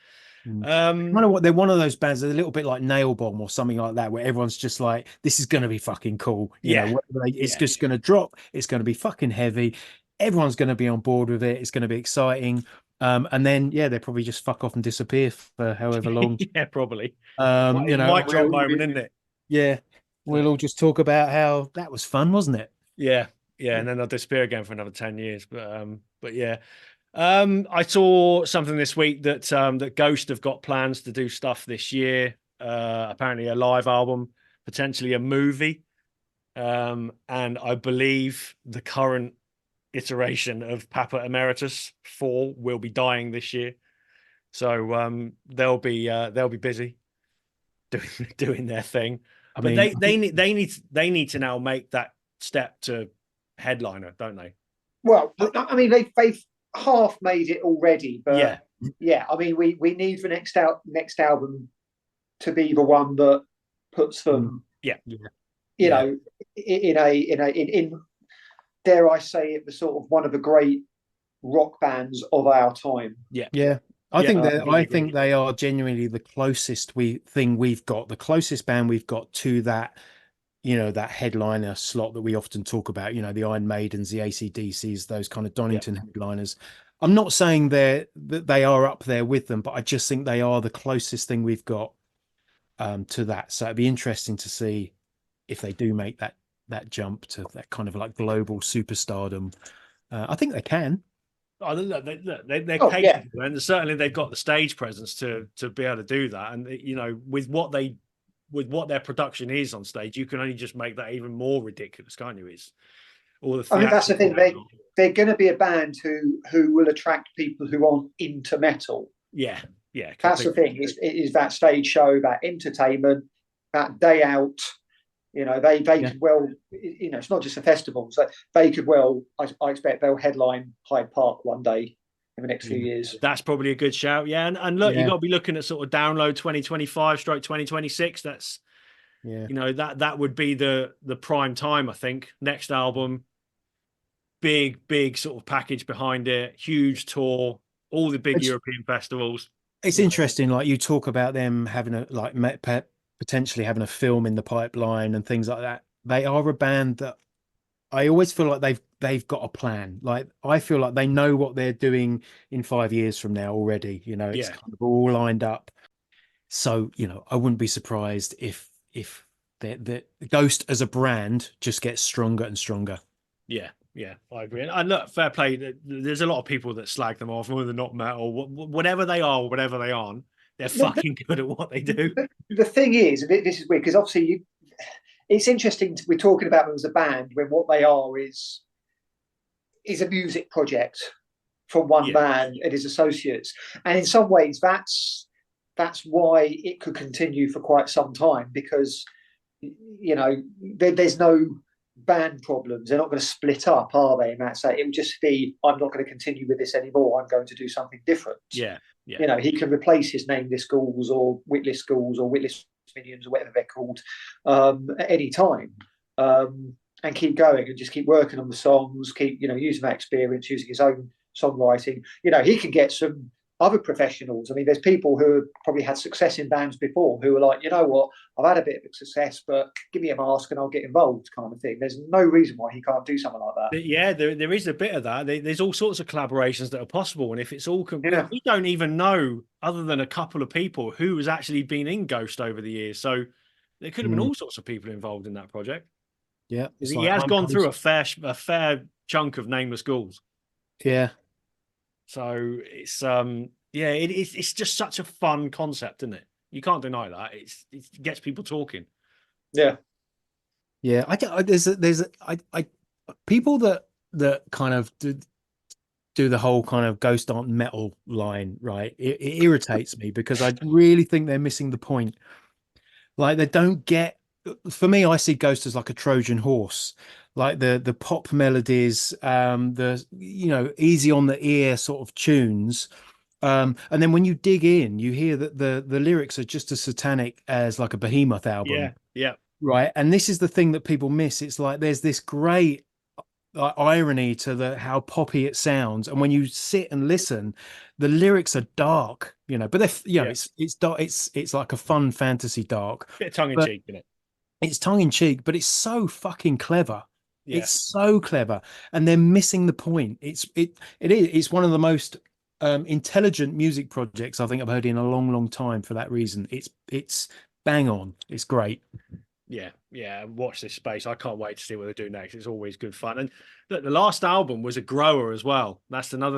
I wonder what they're one of those bands, they're a little bit like Nail Bomb or something like that, where everyone's just like, this is going to be fucking cool. You know, it's just going to drop. It's going to be fucking heavy. Everyone's going to be on board with it. It's going to be exciting. And then, yeah, they probably just fuck off and disappear for however long. Yeah, probably. You know, mic drop moment, isn't it? Yeah. We'll all just talk about how that was fun, wasn't it? Yeah, yeah, and then they'll disappear again for another 10 years. But yeah. I saw something this week that Ghost have got plans to do stuff this year. Apparently a live album, potentially a movie. And I believe the current iteration of Papa Emeritus 4 will be dying this year. So they'll be busy doing their thing. I But mean, they need to now make that step to headliner, don't they? Well, I mean, they've half made it already, but yeah. I mean, we need the next album to be the one that puts them, yeah, you know, in dare I say it, the sort of one of the great rock bands of our time. Yeah. I think they are genuinely the closest we've got, the closest band we've got to that, you know, that headliner slot that we often talk about, you know, the Iron Maidens, the AC/DCs, those kind of Donington headliners. I'm not saying that they are up there with them, but I just think they are the closest thing we've got to that. So it'd be interesting to see if they do make that jump to that kind of like global superstardom. I think they can. Oh, they're capable, and certainly they've got the stage presence to be able to do that. And you know, with what their production is on stage, you can only just make that even more ridiculous, can't you? It's all the. I mean, that's the thing. They're going to be a band who will attract people who aren't into metal. Yeah. That's the thing. Is that stage show, that entertainment, that day out. You know, they could well, you know, it's not just a festival. So they could well, I expect they'll headline Hyde Park one day in the next few years. That's probably a good shout. Yeah. And look, you've got to be looking at sort of download 2025/2026. That's, you know, that would be the prime time, I think. Next album, big sort of package behind it, huge tour, all the big European festivals. It's interesting. Like you talk about them having potentially having a film in the pipeline and things like that. They are a band that I always feel like they've got a plan. Like I feel like they know what they're doing in 5 years from now already. You know, it's kind of all lined up. So, you know, I wouldn't be surprised if the Ghost as a brand just gets stronger and stronger. Yeah, I agree. And look, fair play. There's a lot of people that slag them off, whether they're not metal, whatever they are, whatever they aren't. they're The- fucking good at what they do. the thing is, and this is weird because obviously it's interesting. We're talking about them as a band when what they are is a music project from one Yeah. man and his associates, and in some ways that's why it could continue for quite some time because there's no band problems. They're not going to split up, are they? And that's it. It would just be, I'm not going to continue with this anymore. I'm going to do something different. Yeah, yeah. He can replace his Nameless Ghouls or Witless Ghouls or Witless Minions or whatever they're called at any time, and keep going and just keep working on the songs. Keep using that experience, using his own songwriting. He can get some other professionals. I mean, there's people who have probably had success in bands before who are like, you know what, I've had a bit of success, but give me a mask and I'll get involved, kind of thing. There's no reason why he can't do something like that. Yeah, there is a bit of that. There's all sorts of collaborations that are possible, and if it's all Yeah. we don't even know, other than a couple of people, who has actually been in Ghost over the years. So there could have been all sorts of people involved in that project. Yeah, He has gone through a fair chunk of Nameless Ghouls. Yeah. So it's it's just such a fun concept, isn't it? You can't deny that. It gets people talking. Yeah. Yeah, there's people that kind of do the whole kind of ghost art metal line, right? It irritates me because I really think they're missing the point. Like they don't get. For me, I see Ghost as like a Trojan horse, like the pop melodies, the easy on the ear sort of tunes. And then when you dig in, you hear that the lyrics are just as satanic as like a Behemoth album. Yeah. Right. And this is the thing that people miss. It's like there's this great irony to how poppy it sounds. And when you sit and listen, the lyrics are dark, but they're, it's dark. It's like a fun fantasy dark. Bit of tongue in cheek, isn't it? It's tongue in cheek, but it's so fucking clever. Yeah. It's so clever. And they're missing the point. It's one of the most intelligent music projects I think I've heard in a long time for that reason. It's bang on. It's great. Yeah. Watch this space. I can't wait to see what they do next. It's always good fun. And the last album was a grower as well. That's another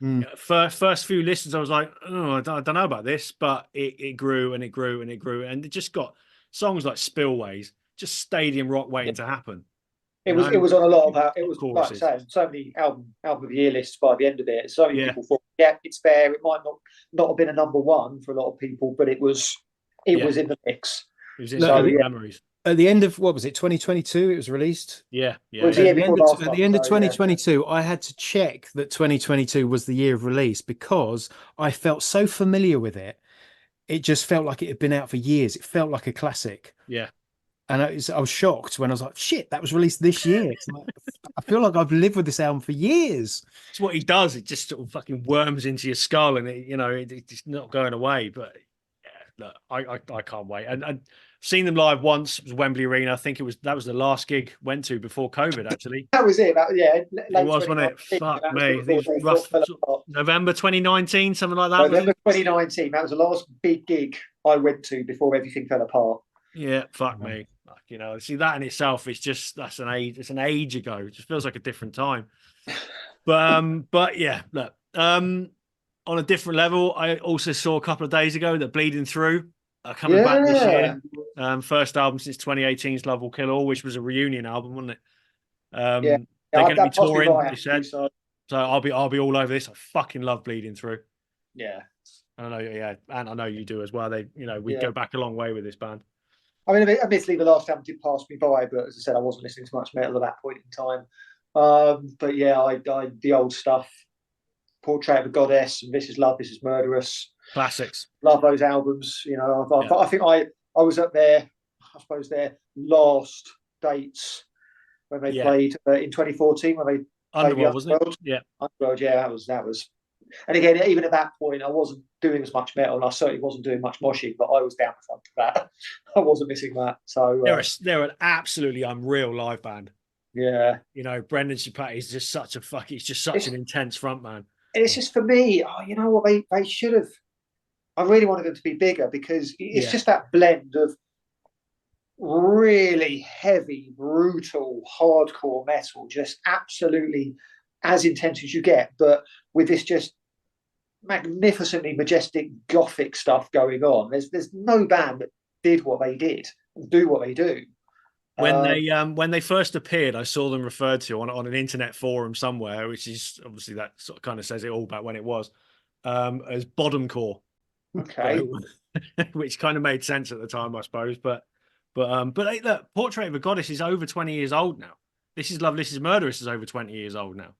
thing. First few listens, I was like, oh, I don't know about this, but it grew and it grew and it grew, and it just got songs like Spillways, just stadium rock waiting to happen. It was on a lot of that. It was like I say, so many album of the year lists by the end of it. So many people thought, it's fair. It might not have been a number one for a lot of people, but it was in the mix. It was in memories. At the end of, what was it, 2022 it was released? Yeah. At the end of 2022, I had to check that 2022 was the year of release because I felt so familiar with it. It just felt like it had been out for years. It felt like a classic. Yeah. And I was shocked when I was like, shit, that was released this year. Like, I feel like I've lived with this album for years. It's what he does. It just sort of fucking worms into your skull and it's not going away. But yeah, look, I can't wait. And I've seen them live once. It was Wembley Arena. I think that was the last gig went to before COVID, actually. That was it. It was, wasn't it? Fuck me. November 2019, something like that. November 2019. That was the last big gig I went to before everything fell apart. Yeah, fuck me. See, that in itself is just it's an age ago. It just feels like a different time. But yeah, look. On a different level, I also saw a couple of days ago that Bleeding Through are coming back this year. First album since 2018's Love Will Kill All, which was a reunion album, wasn't it? They're going to be touring. They said. So I'll be all over this. I fucking love Bleeding Through. Yeah, I know. Yeah, and I know you do as well. We go back a long way with this band. I mean, admittedly, the last album did pass me by, but as I said, I wasn't listening to much metal at that point in time. But yeah, I the old stuff, Portrait of a Goddess, and This Is Love, This Is Murderous, classics. Love those albums. I think I was at their last dates when they played in 2014 when they Underworld, wasn't it? Yeah, Underworld. Yeah, that was. And again, even at that point, I wasn't doing as much metal, and I certainly wasn't doing much moshing, but I was down the front of that. I wasn't missing that. So they're an absolutely unreal live band. Yeah, Brendan Chapati is just such an intense front man. And it's just for me, you know what, they should have. I really wanted them to be bigger because it's just that blend of really heavy, brutal, hardcore metal, just absolutely as intense as you get, but with this just magnificently majestic gothic stuff going on. There's no band that did what they did and do what they do. When they first appeared, I saw them referred to on an internet forum somewhere, which is obviously that sort of kind of says it all about when it was, as Bottomcore. Okay. Which kind of made sense at the time, I suppose. But hey, look, Portrait of a Goddess is over 20 years old now. This is Love, This Is Murderous is over 20 years old now.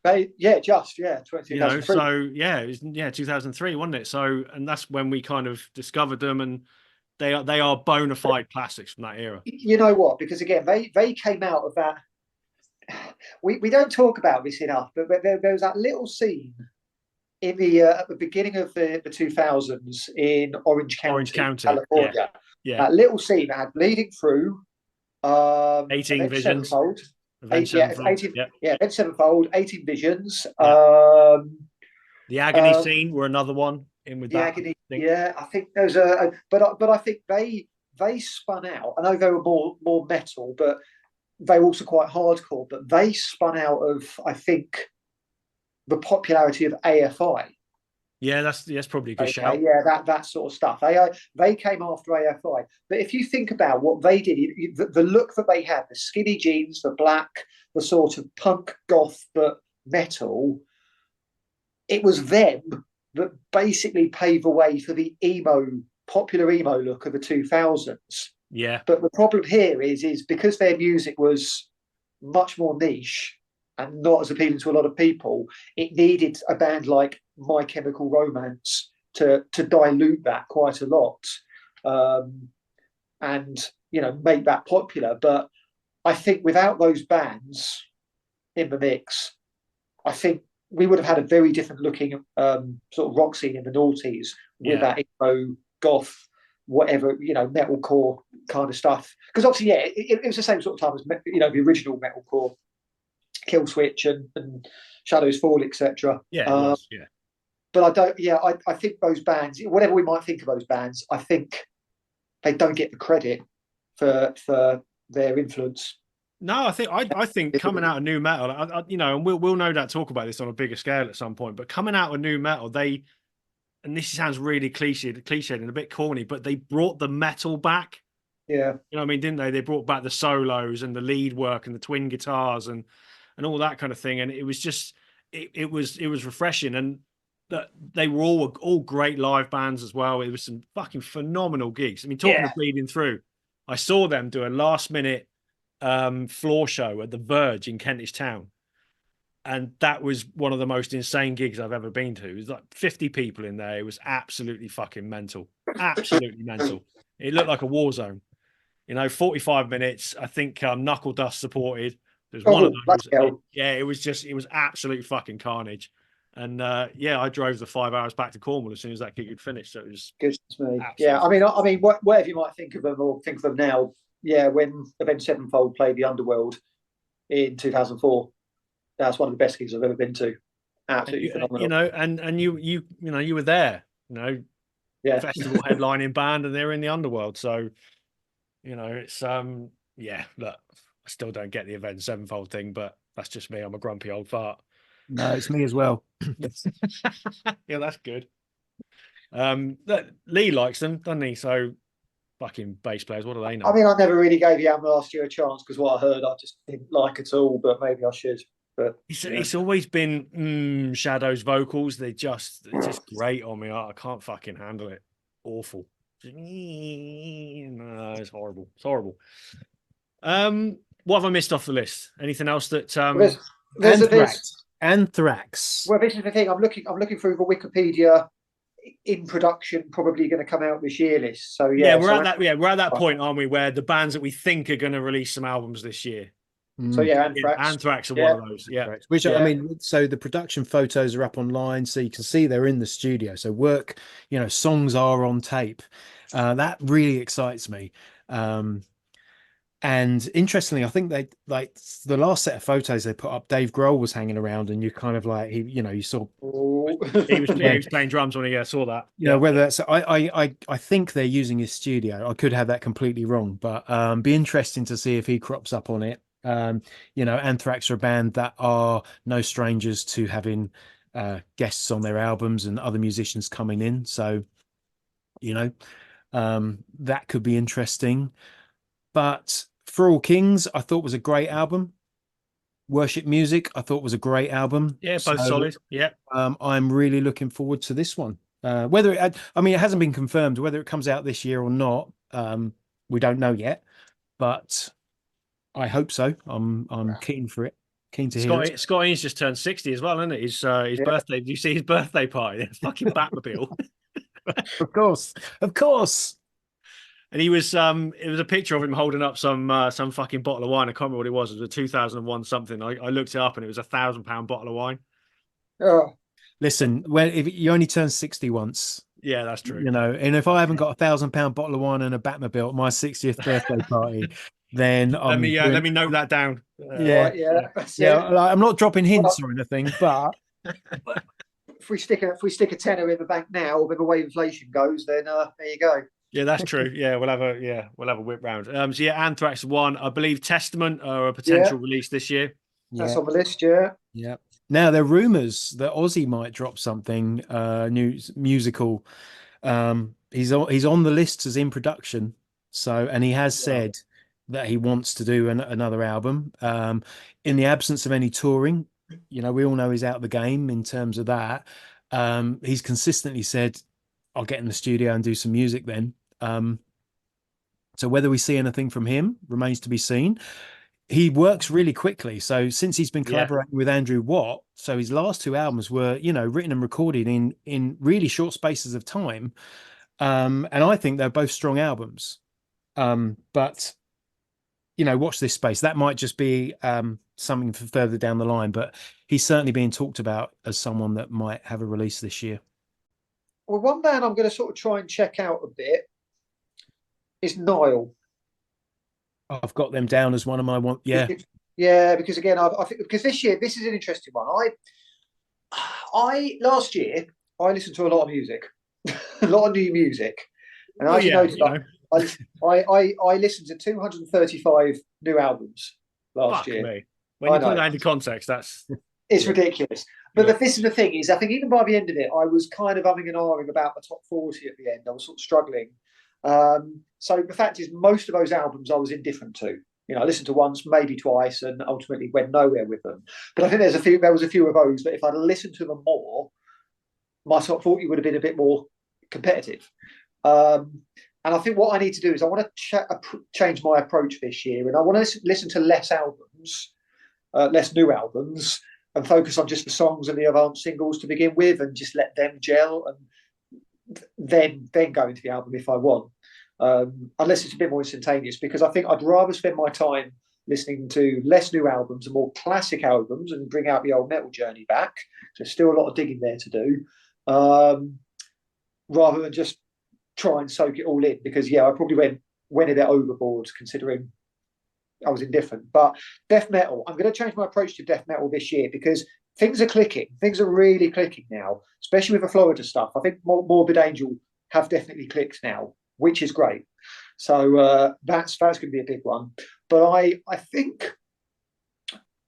2003. So it was 2003, wasn't it? So, and that's when we kind of discovered them, and they are bona fide classics from that era. You know what? Because again, they came out of that. We don't talk about this enough, but there was that little scene in the at the beginning of the 2000s in Orange County, California. Yeah. That little scene that had Bleeding Through, 18 Visions. Sevenfold, Avenged Sevenfold. Avenged Sevenfold, 18 Visions. The Agony scene were another one in with the that. Agony. I think there's but I think they spun out. I know they were more metal, but they were also quite hardcore. But they spun out of, I think, the popularity of AFI. Yeah, that's probably a good shout. Yeah, that sort of stuff. They came after AFI. But if you think about what they did, the look that they had, the skinny jeans, the black, the sort of punk goth but metal, it was them that basically paved the way for the popular emo look of the 2000s. Yeah. But the problem here is because their music was much more niche and not as appealing to a lot of people, it needed a band like My Chemical Romance to dilute that quite a lot, and make that popular. But I think without those bands in the mix, I think we would have had a very different looking sort of rock scene in the noughties with that emo, goth, whatever, metalcore kind of stuff. Because obviously, it was the same sort of time as the original metalcore, Killswitch and Shadows Fall, etc. But I don't. I think those bands, whatever we might think of those bands, I think they don't get the credit for their influence. No, I think coming out of new metal, and we'll no doubt talk about this on a bigger scale at some point. But coming out of new metal, and this sounds really cliched and a bit corny, but they brought the metal back. Yeah, what I mean, didn't they? They brought back the solos and the lead work and the twin guitars and all that kind of thing. And it was just it was refreshing, and that they were all great live bands as well. It was some fucking phenomenal gigs. I mean, talking of Bleeding Through, I saw them do a last minute floor show at the Verge in Kentish Town, and that was one of the most insane gigs I've ever been to. It was like 50 people in there. It was absolutely fucking mental. Absolutely mental. It looked like a war zone. 45 minutes. I think Knuckle Dust supported. There's one of those. It was absolute fucking carnage. And I drove the 5 hours back to Cornwall as soon as that gig had finished. So it was good to me. Yeah, I mean, whatever you might think of them or think of them now. Yeah, when Avenged Sevenfold played the Underworld in 2004, that's one of the best gigs I've ever been to. Absolutely phenomenal. And you were there. Festival headlining band, and they're in the Underworld. So, it's look, I still don't get the Avenged Sevenfold thing, but that's just me. I'm a grumpy old fart. No, it's me as well. Yeah, that's good. Lee likes them, doesn't he? So fucking bass players, what do they know? I mean, I never really gave the album last year a chance because what I heard I just didn't like at all, but maybe I should. But it's always been Shadow's vocals. They're just great on me. I can't fucking handle it. Awful. No, it's horrible. It's horrible. What have I missed off the list? Anything else that Anthrax. Well, this is the thing. I'm looking through the Wikipedia in production, probably going to come out this year list. So we're at that point, aren't we, where the bands that we think are going to release some albums this year. So Anthrax are one of those. Yeah, which I mean, so the production photos are up online, so you can see they're in the studio. So work, songs are on tape. That really excites me. And interestingly, I think they the last set of photos they put up, Dave Grohl was hanging around, and you kind of like you saw he was playing drums when he saw that. Whether that's I think they're using his studio. I could have that completely wrong, but be interesting to see if he crops up on it. Anthrax are a band that are no strangers to having guests on their albums and other musicians coming in. So, that could be interesting. But For All Kings, I thought was a great album. Worship Music, I thought was a great album. Yeah, both So, solid. Yeah. I'm really looking forward to this one. Whether it hasn't been confirmed whether it comes out this year or not. We don't know yet, but I hope so. I'm keen for it. Keen to hear it. Scott Ian's just turned 60 as well, isn't it? His birthday. Did you see his birthday party? It's fucking Batmobile. Of course. And he was it was a picture of him holding up some fucking bottle of wine. I can't remember what it was. It was a 2001 something. I looked it up and it was £1,000 bottle of wine. Oh, Listen, if you only turn 60 once, Yeah, that's true. and if I haven't got £1,000 bottle of wine and a Batmobile at my 60th birthday party, then let me note that down. Yeah. right, yeah. That's Yeah, it. like, I'm not dropping hints or anything, but If we stick a tenner in the bank now, or the way inflation goes, then there you go. Yeah, that's true. Yeah, we'll have a whip round. So yeah, Anthrax won. I believe Testament are a potential release this year. That's on the list, yeah. Yeah. Now there are rumours that Ozzy might drop something new musical. He's on the lists as in production. So, and he has said that he wants to do another album. In the absence of any touring, we all know he's out of the game in terms of that. He's consistently said, "I'll get in the studio and do some music then." So whether we see anything from him remains to be seen. He works really quickly. So since he's been collaborating with Andrew Watt, so his last two albums were, written and recorded in really short spaces of time. And I think they're both strong albums. But watch this space. That might just be something for further down the line, but he's certainly being talked about as someone that might have a release this year. Well, one band I'm going to sort of try and check out a bit is Nile. I've got them down as one of my one. Yeah. Yeah, because again, I think because this year, this is an interesting one. Last year, I listened to a lot of music, a lot of new music. And as you noted, I listened to 235 new albums last year. Me. When you put that into context, it's ridiculous. But this is the thing is, I think even by the end of it, I was kind of umming and ahhing about the top 40 at the end. I was sort of struggling. So the fact is, most of those albums I was indifferent to. I listened to once, maybe twice, and ultimately went nowhere with them. But I think there was a few of those that if I'd listened to them more, my top 40 would have been a bit more competitive. And I think what I need to do is I want to change my approach this year, and I want to listen to less albums, less new albums, and focus on just the songs and the advanced singles to begin with, and just let them gel, and then go into the album if I want. Unless it's a bit more instantaneous, because I think I'd rather spend my time listening to less new albums and more classic albums and bring out the old metal journey back. There's still a lot of digging there to do, rather than just try and soak it all in, because I probably went a bit overboard considering I was indifferent. But death metal, I'm going to change my approach to death metal this year because things are clicking. Things are really clicking now, especially with the Florida stuff. I think Morbid Angel have definitely clicked now, which is great. So that's going to be a big one. But I think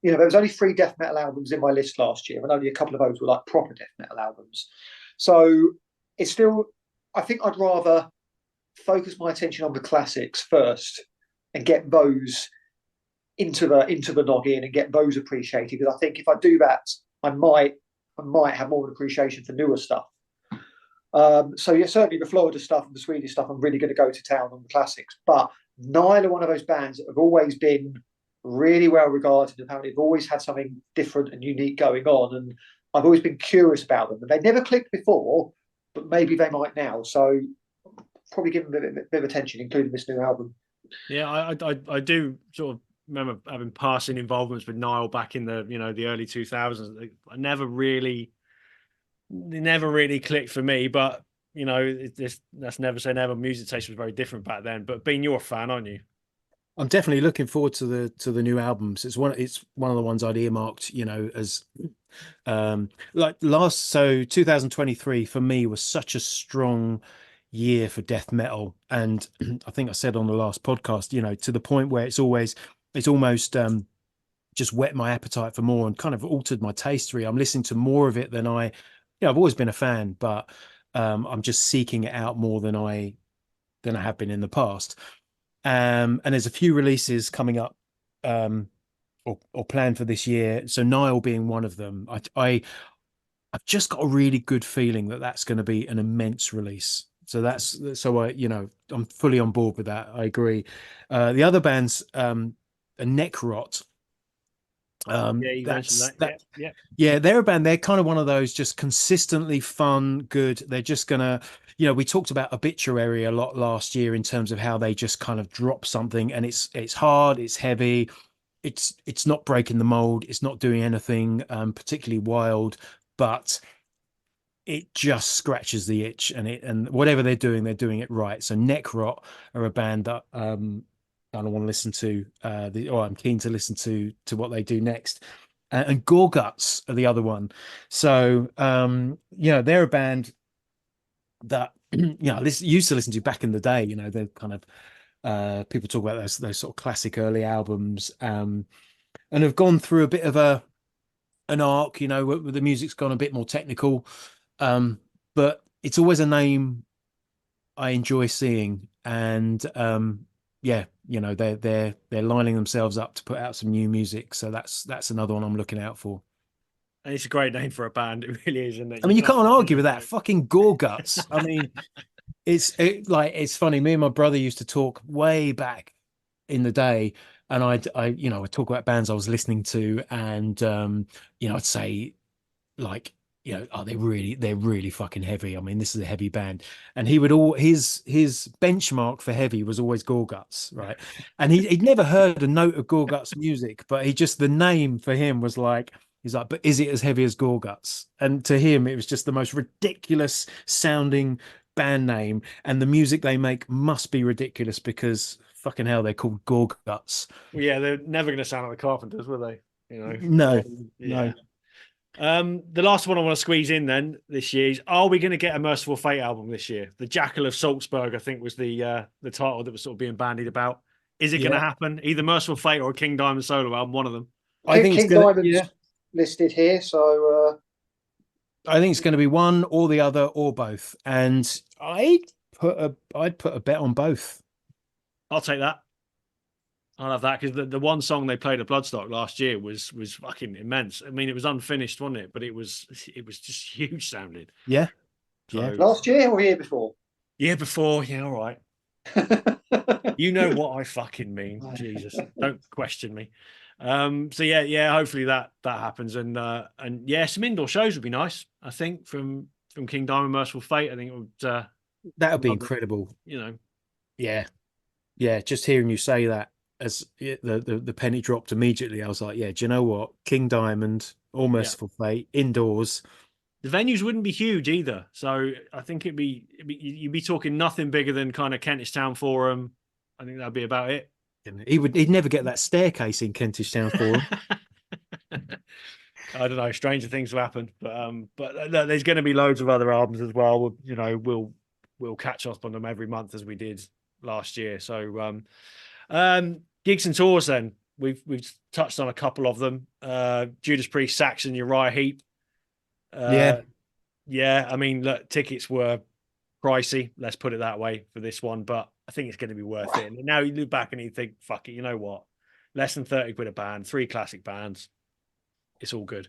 there was only 3 death metal albums in my list last year, and only a couple of those were like proper death metal albums. So it's still, I think I'd rather focus my attention on the classics first and get those into the noggin and get those appreciated. Because I think if I do that, I might have more of an appreciation for newer stuff. So certainly the Florida stuff and the Swedish stuff, I'm really going to go to town on the classics. But Nile are one of those bands that have always been really well regarded. Apparently, they've always had something different and unique going on, and I've always been curious about them. And they never clicked before, but maybe they might now. So probably give them a bit of attention, including this new album. Yeah, I do sort of remember having passing involvements with Nile back in the the early 2000s. I never really clicked for me, but that's never say never. Music taste was very different back then. But Bean, you're a fan, aren't you? I'm definitely looking forward to the new albums. It's one of the ones I'd earmarked, as like 2023 for me was such a strong year for death metal, and I think I said on the last podcast, to the point where it's almost just whet my appetite for more and kind of altered my taste. Really, I'm listening to more of it than I've always been a fan, but I'm just seeking it out more than I have been in the past. And there's a few releases coming up, or planned for this year. So Nile being one of them. I've just got a really good feeling that that's going to be an immense release. So I'm fully on board with that. I agree. The other bands, Necrot. Yeah, you mentioned that. Yeah. Yeah, they're a band. They're kind of one of those just consistently fun, good. They're just gonna, we talked about Obituary a lot last year in terms of how they just kind of drop something, and it's hard, it's heavy, it's not breaking the mold, it's not doing anything particularly wild, but it just scratches the itch, and whatever they're doing it right. So Necrot are a band that I want to listen to, or I'm keen to listen to what they do next. And Gorguts are the other one. So they're a band that I used to listen to back in the day. They're kind of people talk about those sort of classic early albums, and have gone through a bit of an arc, where the music's gone a bit more technical. But it's always a name I enjoy seeing, and they're lining themselves up to put out some new music. So that's another one I'm looking out for. And it's a great name for a band. It really is, isn't it? I mean, you can't argue with that. Fucking Gorguts. I mean, it's funny. Me and my brother used to talk way back in the day, and I'd talk about bands I was listening to, and I'd say like, they're really fucking heavy. I mean, this is a heavy band. And he would his benchmark for heavy was always Gorguts, right? And he'd never heard a note of Gorguts music, but the name for him was like, he's like, but is it as heavy as Gorguts? And to him, it was just the most ridiculous sounding band name. And the music they make must be ridiculous because fucking hell, they're called Gorguts. Yeah, they're never going to sound like the Carpenters, were they? No, yeah. no. The last one I want to squeeze in then this year is: are we going to get a Merciful Fate album this year? The Jackal of Salzburg, I think, was the title that was sort of being bandied about. Is it going to happen? Either Merciful Fate or a King Diamond solo album, one of them. I think King Diamond's listed here, so I think it's going to be one or the other or both. And I'd put a bet on both. I'll take that. I'll have that, because the one song they played at Bloodstock last year was fucking immense. I mean, it was unfinished, wasn't it? But it was just huge sounding. Yeah. So, yeah. Last year or year before? Year before, yeah, all right. You know what I fucking mean. Jesus, don't question me. So yeah, hopefully that happens, and yeah, some indoor shows would be nice. I think from King Diamond, Merciful Fate. I think it would. That would be incredible. Yeah. Just hearing you say that, as the penny dropped immediately, I was like, yeah, do you know what? King Diamond or Merciful Fate indoors. The venues wouldn't be huge either, so I think you'd be talking nothing bigger than kind of Kentish Town Forum. I think that'd be about it. He'd never get that staircase in Kentish Town Forum. I don't know. Stranger things will happen, but there's going to be loads of other albums as well. We'll catch up on them every month as we did last year. So gigs and tours. Then we've touched on a couple of them. Judas Priest, Saxon, Uriah Heep. Yeah. I mean, look, tickets were pricey. Let's put it that way for this one, but I think it's going to be worth it. And now you look back and you think, fuck it, you know what? Less than 30 quid a band, 3 classic bands. It's all good.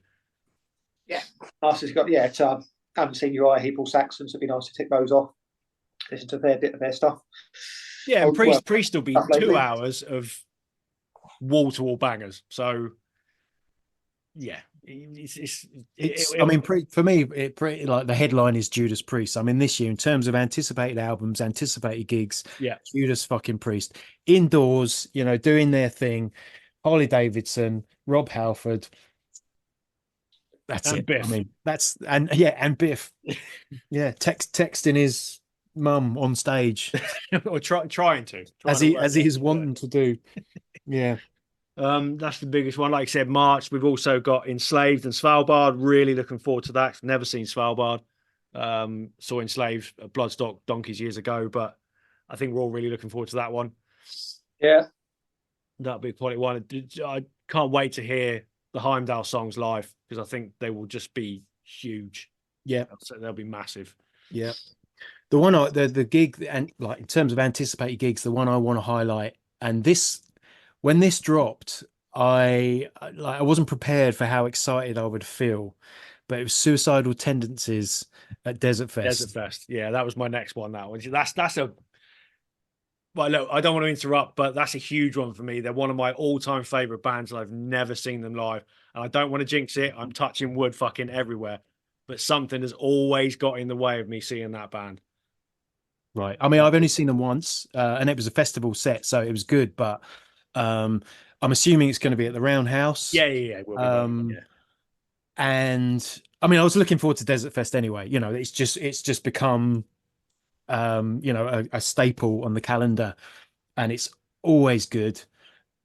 Yeah. Nice. I haven't seen Uriah Heep or Saxon, so it'd be nice to tick those off. Listen to a fair bit of their stuff. Yeah, and Priest will be 2 hours of wall-to-wall bangers. So, yeah, I mean, for me, like the headline is Judas Priest. I mean, this year in terms of anticipated albums, anticipated gigs, Judas fucking Priest indoors, doing their thing. Harley Davidson, Rob Halford. That's and it. Biff. I mean, and Biff. Yeah, texting his mum on stage, or trying to, as he is wanting to do. Yeah. That's the biggest one. Like I said, March. We've also got Enslaved and Svalbard. Really looking forward to that. Never seen Svalbard. Saw Enslaved at Bloodstock donkeys years ago, but I think we're all really looking forward to that one. Yeah. That'll be a quality one. I can't wait to hear the Heimdall songs live because I think they will just be huge. Yeah, So they'll be massive. yeah. The one the gig, and like in terms of anticipated gigs, the one I want to highlight, and this when this dropped, I wasn't prepared for how excited I would feel, but it was Suicidal Tendencies at Desert Fest. Desert Fest. Yeah, that was my next one. That one. That's a. Well, look, I don't want to interrupt, but that's a huge one for me. They're one of my all-time favorite bands, and I've never seen them live. And I don't want to jinx it. I'm touching wood fucking everywhere, but something has always got in the way of me seeing that band. Right. I mean, I've only seen them once, and it was a festival set, so it was good. But I'm assuming it's going to be at the Roundhouse. Yeah. We'll be there, yeah. And I mean, I was looking forward to Desert Fest anyway. You know, it's just become, you know, a staple on the calendar, and it's always good,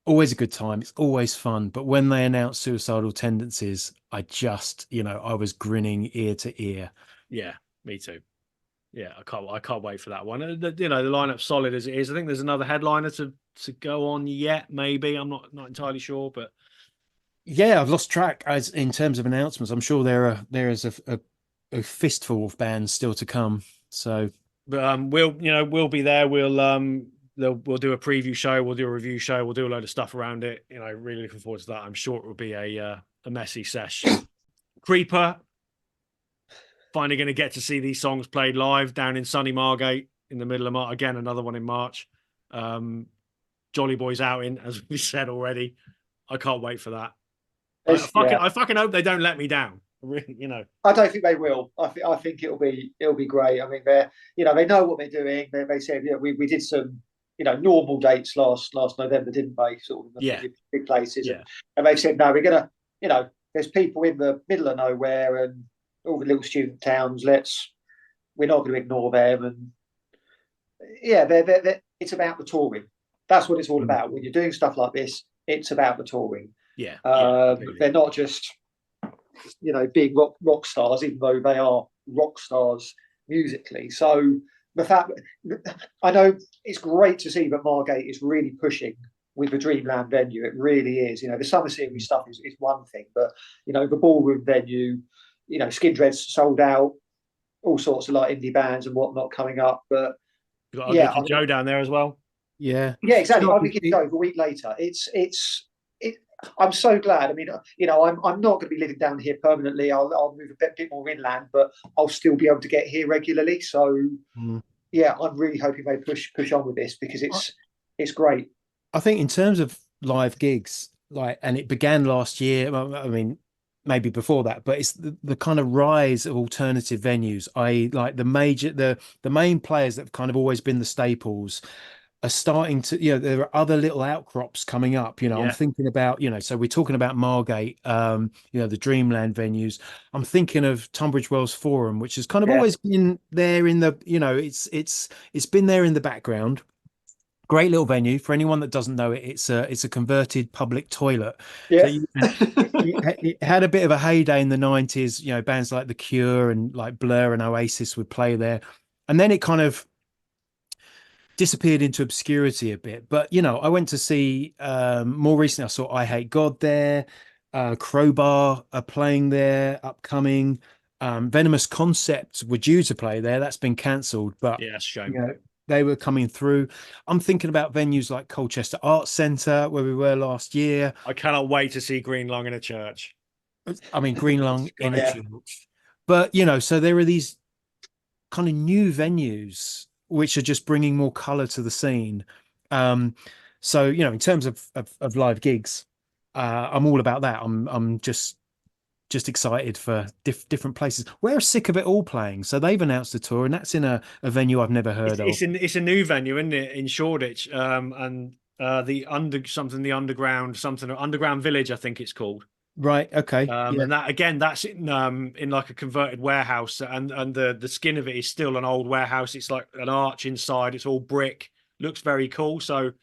always a good time. It's always fun. But when they announced Suicidal Tendencies, I just, you know, I was grinning ear to ear. Yeah, me too. Yeah, I can't wait for that one. You know, the lineup's solid as it is. I think there's another headliner to go on yet. Maybe I'm not entirely sure, but Yeah, I've lost track as in terms of announcements. I'm sure there is a fistful of bands still to come. So, but we'll be there. We'll do a preview show. We'll do a review show. We'll do a load of stuff around it. You know, really looking forward to that. I'm sure it will be a messy sesh. Creeper. Finally going to get to see these songs played live down in sunny Margate in the middle of March. Again, another one in March. Jolly Boys outing, as we said already. I can't wait for that. I fucking hope they don't let me down. Really, you know. I don't think they will. I think it'll be great. I mean, they know what they're doing. They said, we did some, normal dates last November, didn't they? Sort of in the big places. Yeah. And they've said, no, we're gonna, there's people in the middle of nowhere and all the little student towns. We're not going to ignore them. And yeah, it's about the touring. That's what it's all about. When you're doing stuff like this, it's about the touring. Yeah. They're not just big rock stars, even though they are rock stars musically. So the fact, I know it's great to see that Margate is really pushing with the Dreamland venue. It really is. The Summer Series stuff is one thing, but the ballroom venue, Skindred's sold out, all sorts of like indie bands and whatnot coming up. But you've got Joe down there as well. Yeah, exactly. I'll be Joe a week later. I'm so glad. I mean, I'm not going to be living down here permanently. I'll move a bit more inland, but I'll still be able to get here regularly. So, yeah, I'm really hoping they push on with this because it's great. I think in terms of live gigs, and it began last year. I mean, maybe before that, but it's the kind of rise of alternative venues. Like the main players that have kind of always been the staples are starting to, there are other little outcrops coming up. I'm thinking about, so we're talking about Margate, the Dreamland venues. I'm thinking of Tunbridge Wells Forum, which has kind of always been there in the, it's been there in the background. Great little venue. For anyone that doesn't know it, it's a converted public toilet. Yeah. So it had a bit of a heyday in the 90s. Bands like The Cure and like Blur and Oasis would play there, and then it kind of disappeared into obscurity a bit. But I went to see more recently. I saw I Hate God there. Crowbar are playing there, upcoming. Venomous Concept were due to play there. That's been cancelled. But yeah, that's a shame. They were coming through. I'm thinking about venues like Colchester Arts Centre, where we were last year. I cannot wait to see Green Lung in a church. I mean, Green Lung in a church. But, so there are these kind of new venues which are just bringing more colour to the scene. So, in terms of live gigs, I'm all about that. I'm just excited for different places. Where are Sick of It All playing? So they've announced a tour, and that's in a venue I've never heard of. It's a new venue, isn't it, in Shoreditch? And the Underground Village, I think it's called. Right. Okay. And that again, that's in like a converted warehouse, and the skin of it is still an old warehouse. It's like an arch inside. It's all brick. Looks very cool. So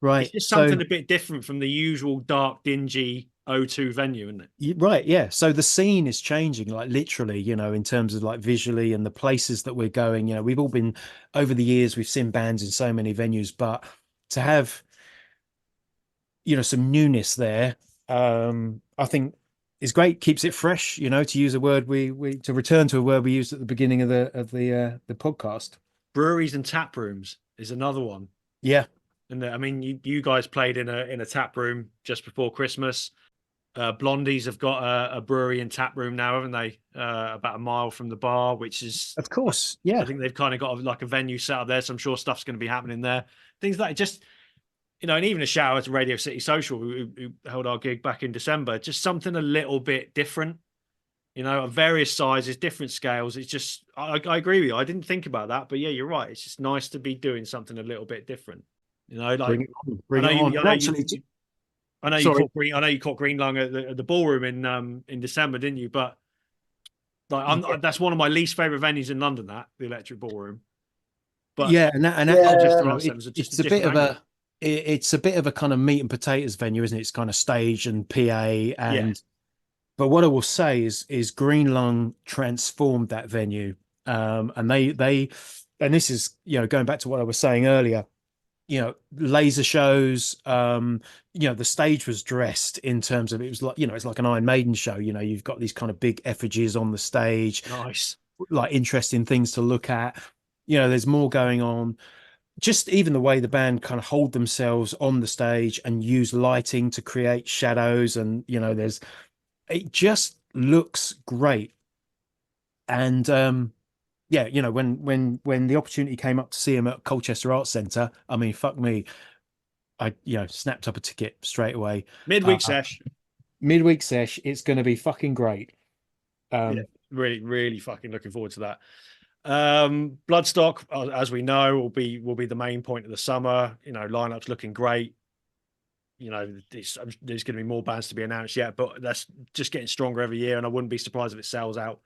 right, it's just something a bit different from the usual dark, dingy O2 venue, isn't it? Right. Yeah. So the scene is changing, like literally, in terms of like visually and the places that we're going. We've all been over the years. We've seen bands in so many venues, but to have some newness there. I think is great. Keeps it fresh. To use a word to return to a word we used at the beginning of the podcast. Breweries and tap rooms is another one. Yeah. And I mean, you guys played in a tap room just before Christmas. Blondies have got a brewery and tap room now, haven't they? About a mile from the bar, which is, of course, yeah. I think they've kind of got like a venue set up there, so I'm sure stuff's going to be happening there. Things like just, and even a shout out to Radio City Social, who held our gig back in December. Just something a little bit different, of various sizes, different scales. It's just, I agree with you. I didn't think about that, but yeah, you're right. It's just nice to be doing something a little bit different. Like bring it on. I know you caught Green Lung at the ballroom in December, didn't you? But that's one of my least favorite venues in London. The Electric Ballroom. But yeah, and it's a bit of it's a bit of a kind of meat and potatoes venue, isn't it? It's kind of stage and PA and. Yeah. But what I will say is Green Lung transformed that venue, and they and this is going back to what I was saying earlier. Laser shows. The stage was dressed in terms of, it was like it's like an Iron Maiden show. You've got these kind of big effigies on the stage. Nice, like interesting things to look at. There's more going on. Just even the way the band kind of hold themselves on the stage and use lighting to create shadows, and it just looks great. And when the opportunity came up to see him at Colchester Arts Centre, I mean, fuck me, I snapped up a ticket straight away. Midweek sesh. It's going to be fucking great. Really, really fucking looking forward to that. Bloodstock, as we know, will be the main point of the summer. Lineup's looking great. There's going to be more bands to be announced yet, but that's just getting stronger every year, and I wouldn't be surprised if it sells out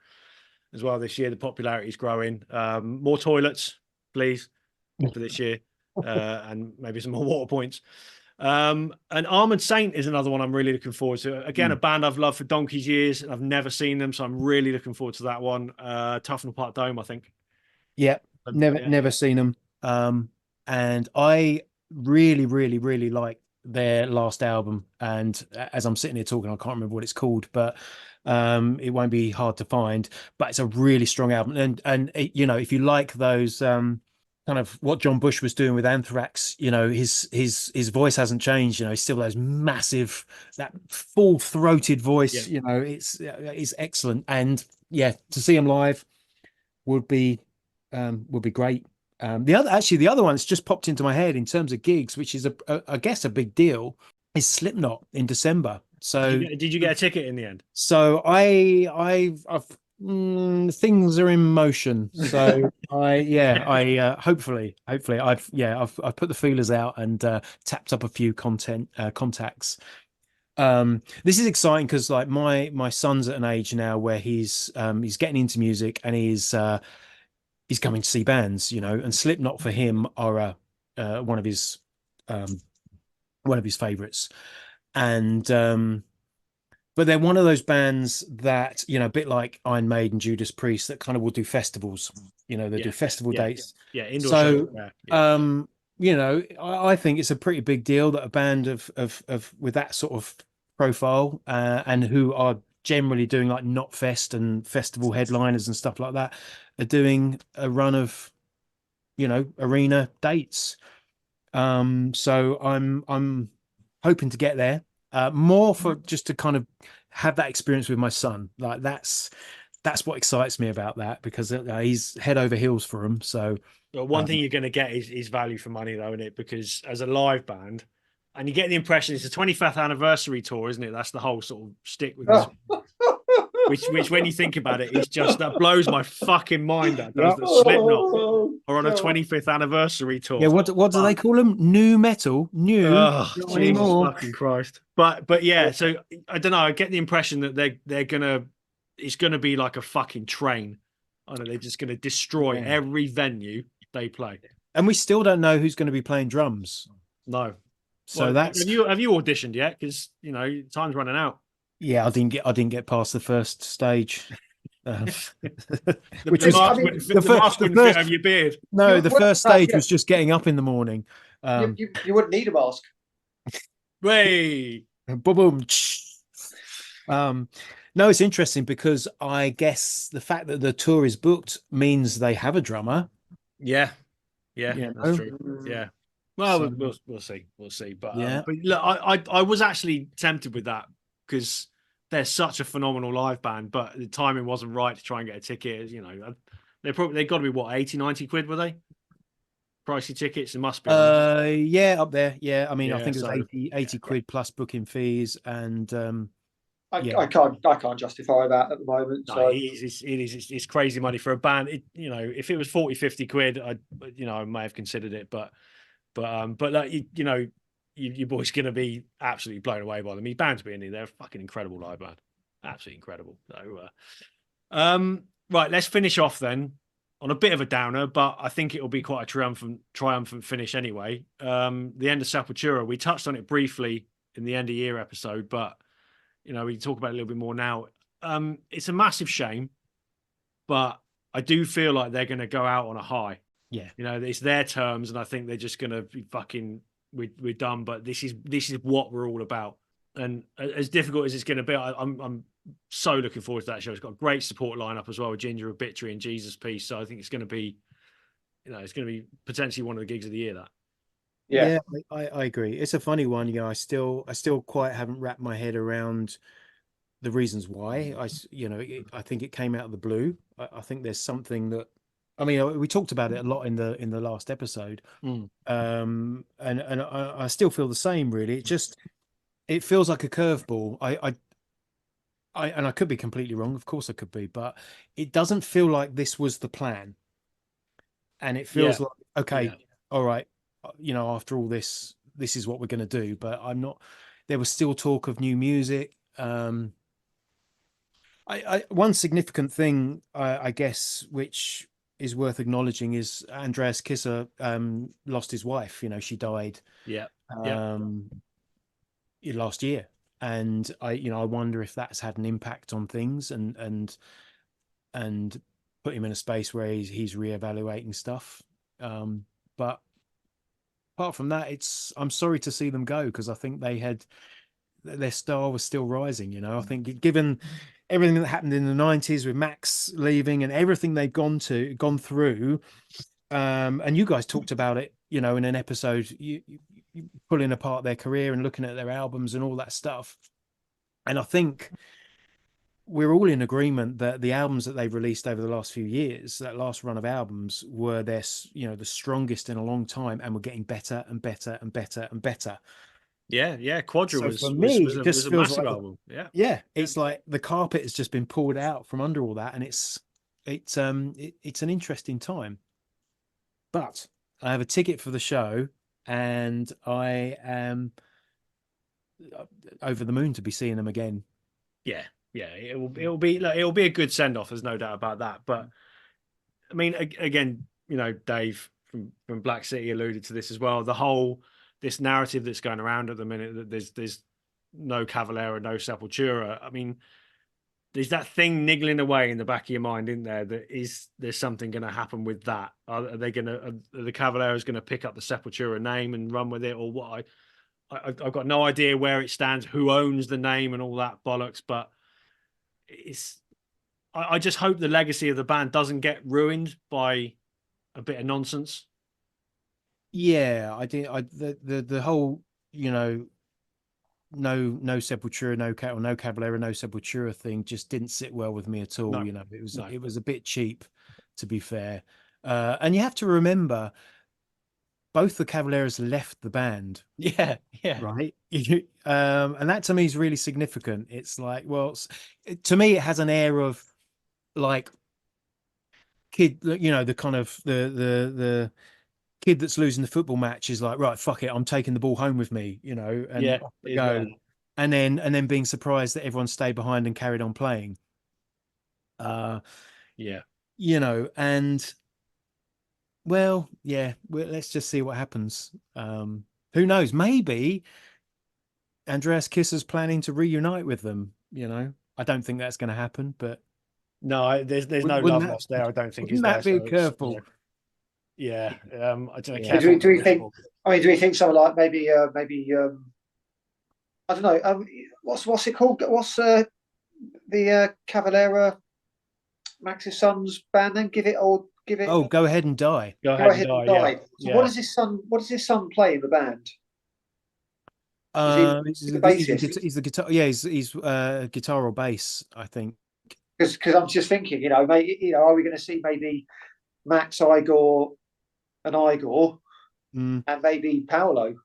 as well this year. The popularity is growing. More toilets, please, for this year, and maybe some more water points. And Armored Saint is another one I'm really looking forward to. Again, a band I've loved for donkey's years, and I've never seen them, so I'm really looking forward to that one. Tufnell Park Dome, I think. Yeah, never seen them. And I really, really, really like their last album, and as I'm sitting here talking, I can't remember what it's called, but it won't be hard to find. But it's a really strong album, and if you like those kind of what John Bush was doing with Anthrax, his voice hasn't changed. He still has massive, that full-throated voice. Yeah. It's excellent, and to see him live would be great. The other one's just popped into my head in terms of gigs, which is I guess a big deal, is Slipknot in December. So did you get a ticket in the end? So I've things are in motion. So hopefully I've put the feelers out and tapped up a few contacts. This is exciting because like my son's at an age now where he's getting into music, and he's coming to see bands, and Slipknot for him are one of his favorites. And but they're one of those bands that, a bit like Iron Maiden, Judas Priest, that kind of will do festivals. They do festival dates. Yeah, indoor shows. I think it's a pretty big deal that a band of with that sort of profile and who are generally doing like Knotfest and festival headliners and stuff like that are doing a run of arena dates. So I'm hoping to get there more for just to kind of have that experience with my son. Like that's what excites me about that, because he's head over heels for him. So one thing you're going to get is value for money, though, isn't it? Because as a live band, and you get the impression it's a 25th anniversary tour, isn't it? That's the whole sort of stick with this. Which when you think about it, it's just, that blows my fucking mind. That Slipknot are on a 25th anniversary tour. Yeah, what do they call them? New metal, not anymore. Fucking Christ! But yeah, so I don't know. I get the impression that they're gonna, it's gonna be like a fucking train. I don't know, they're just gonna destroy every venue they play. And we still don't know who's going to be playing drums. No. So that's have you auditioned yet? Because time's running out. Yeah, I didn't get past the first stage. Which was the first fit of your beard. No, the first stage was just getting up in the morning. You wouldn't need a mask. Way. Boom, boom. Um, no, it's interesting because I guess the fact that the tour is booked means they have a drummer. Yeah, yeah, You that's know, true. Yeah. Well, so we'll see, we'll see. yeah, But look, I was actually tempted with that because they're such a phenomenal live band, but the timing wasn't right to try and get a ticket. You know, they got to be what 80, 90 quid, were they? Pricey tickets, it must be. I think. yeah, up there. Yeah, I mean, I Yeah, think it was so 80 yeah, quid plus booking fees, and yeah, I can't justify that at the moment. no, So it's crazy money for a band. You know, if it was 40, 50 quid, I may have considered it, but like you know, your boy's gonna be absolutely blown away by them. He's bound to be in there. They're a fucking incredible live band, absolutely incredible. So, right, let's finish off then on a bit of a downer, but I think it'll be quite a triumphant finish anyway. The end of Sepultura. We touched on it briefly in the end of year episode, but you know, we can talk about it a little bit more now. It's a massive shame, but I do feel like they're going to go out on a high. yeah, You know, it's their terms, and I think they're just going to be fucking. We're done, but this is what we're all about. And as difficult as it's going to be, I'm so looking forward to that show. It's got a great support lineup as well with Ginger Obituary and Jesus Piece. So I think it's going to be, you know, it's going to be potentially one of the gigs of the year. That. yeah, yeah, I agree. It's a funny one. You know, I still quite haven't wrapped my head around the reasons why. I think it came out of the blue. I think there's something that, I mean, we talked about it a lot in the last episode, Mm. and I still feel the same. Really, it feels like a curveball. And I could be completely wrong. Of course, I could be, but it doesn't feel like this was the plan. And it Yeah, feels like, okay, yeah, all right, you know, after all this, this is what we're going to do. But I'm not. There was still talk of new music. One significant thing, I guess, which is worth acknowledging, is Andreas Kisser lost his wife. You know, she died yeah, yeah. um, last year, and I wonder if that's had an impact on things and put him in a space where he's reevaluating stuff. But apart from that, I'm sorry to see them go because I think their star was still rising. You know, I think given everything that happened in the 90s with Max leaving and everything they've gone through, and you guys talked about it, you know, in an episode, you pulling apart their career and looking at their albums and all that stuff. And I think we're all in agreement that the albums that they've released over the last few years, that last run of albums, were the strongest in a long time, and were getting better and better and better and better. Yeah. Quadra So for me, it was just a feels massive like album. Yeah. yeah, it's like the carpet has just been pulled out from under all that, and it's an interesting time. But I have a ticket for the show, and I am over the moon to be seeing them again. Yeah. It'll be like, it'll be a good send off. There's no doubt about that. But I mean, again, you know, Dave from Black City alluded to this as well. This narrative that's going around at the minute that there's no Cavalera, no Sepultura. I mean, there's that thing niggling away in the back of your mind, isn't there? There's something going to happen with that? Are the Cavaleras going to pick up the Sepultura name and run with it, or what? I've got no idea where it stands, who owns the name, and all that bollocks. But I just hope the legacy of the band doesn't get ruined by a bit of nonsense. Yeah, I did. The whole, you know, no Sepultura, no Cavalera, no Sepultura thing just didn't sit well with me at all. No, You know, no. it was a bit cheap, to be fair. And you have to remember, both the Cavaleras left the band, Yeah. right? And that to me is really significant. It's like, well, to me, it has an air of like kid, you know, the kind of the kid that's losing the football match is like, right, fuck it, I'm taking the ball home with me, you know, and Yeah. off we go. And then being surprised that everyone stayed behind and carried on playing. Yeah. You know, and well, yeah, let's just see what happens. Who knows? Maybe Andreas Kisser's planning to reunite with them, you know. I don't think that's going to happen, but No, there's no wouldn't love that, lost there. I don't think is wouldn't there. that be a So it's, you curveball? know, yeah. I don't know. Yeah. do we think? I mean, do we think someone like maybe I don't know. What's it called? What's the Cavalera Max's son's band name? Give it. Oh, Go Ahead and Die. Go Go ahead and ahead and die. Yeah, die. So yeah. what does his son? What does his son play in the band? He's the the, he's, the, bassist? guitar- he's the guitar. Yeah, he's guitar or bass, I think. Because I'm just thinking, maybe are we going to see maybe Max, Igor, and Igor, Mm. and maybe Paolo?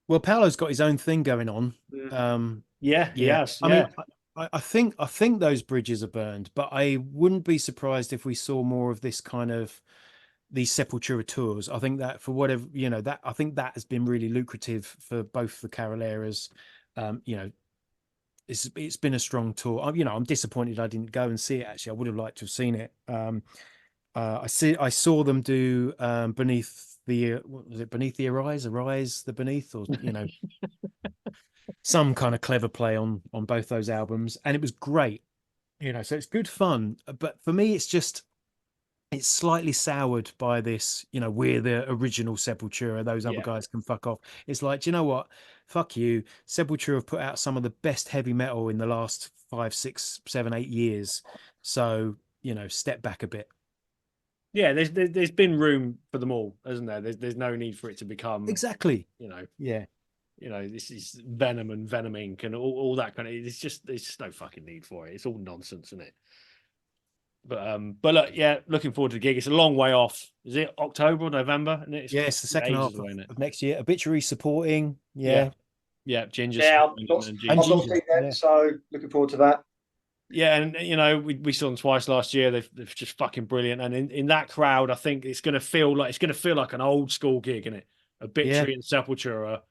Well, Paolo's got his own thing going on. Yeah, Yeah, yes. I Yeah. mean, I think those bridges are burned, but I wouldn't be surprised if we saw more of this kind of these Sepultura tours. I think that for whatever that I think that has been really lucrative for both the Cavalleras. It's been a strong tour. I'm disappointed I didn't go and see it. Actually, I would have liked to have seen it. I saw them do Beneath the what was it, Beneath the Arise the Beneath, or some kind of clever play on both those albums, and it was great. So it's good fun. But for me, it's slightly soured by this, we're the original Sepultura, those other Yeah. guys can fuck off. It's like, do you know what? Fuck you. Sepultura have put out some of the best heavy metal in the last 5, 6, 7, 8 years. So, step back a bit. Yeah, there's been room for them all, hasn't there? There's no need for it to become Exactly. Yeah. This is Venom and Venom Inc. and all that kind of. There's just no fucking need for it. It's all nonsense, isn't it? But look, yeah, looking forward to the gig. It's a long way off. Is it October or November? And It's the second half away, isn't it? of next year. Obituary supporting. Yeah, Ginger. Yeah, and I've Ginger, not seen them, yeah. so looking forward to that. Yeah, and we saw them twice last year. They're just fucking brilliant. And in that crowd, I think it's going to feel like an old school gig, isn't it? Obituary and Sepultura.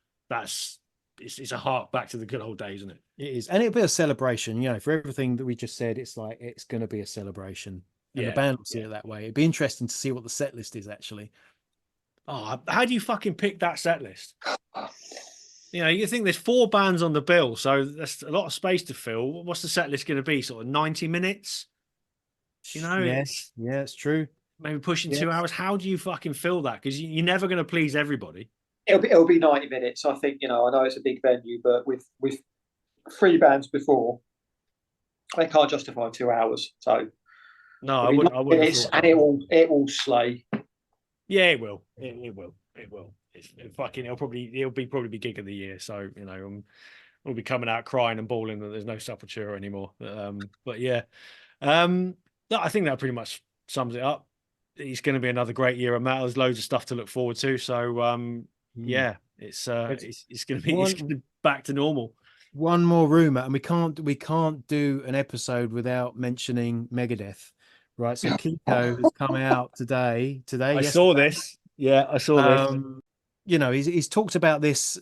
It's a hark back to the good old days, isn't it? It is, and it'll be a celebration. For everything that we just said, it's like it's going to be a celebration, and the band will see it that way. It'd be interesting to see what the set list is actually. Oh, how do you fucking pick that set list? You think there's 4 bands on the bill, so that's a lot of space to fill. What's the set list going to be? Sort of 90 minutes? Yes, it's true. Maybe pushing 2 hours. How do you fucking fill that? Because you're never going to please everybody. It'll be 90 minutes. I think I know it's a big venue, but with 3 bands before, they can't justify 2 hours. So no, I wouldn't. And it will slay. Yeah, it will. It will. It'll probably be gig of the year. So we'll be coming out crying and bawling that there's no Sepultura anymore. But yeah, I think that pretty much sums it up. It's going to be another great year of metal. There's loads of stuff to look forward to. So yeah, it's going to be back to normal. One more rumor, and we can't do an episode without mentioning Megadeth, right? So Kiko has come out today. I saw this. Yeah, I saw this. He's talked about this.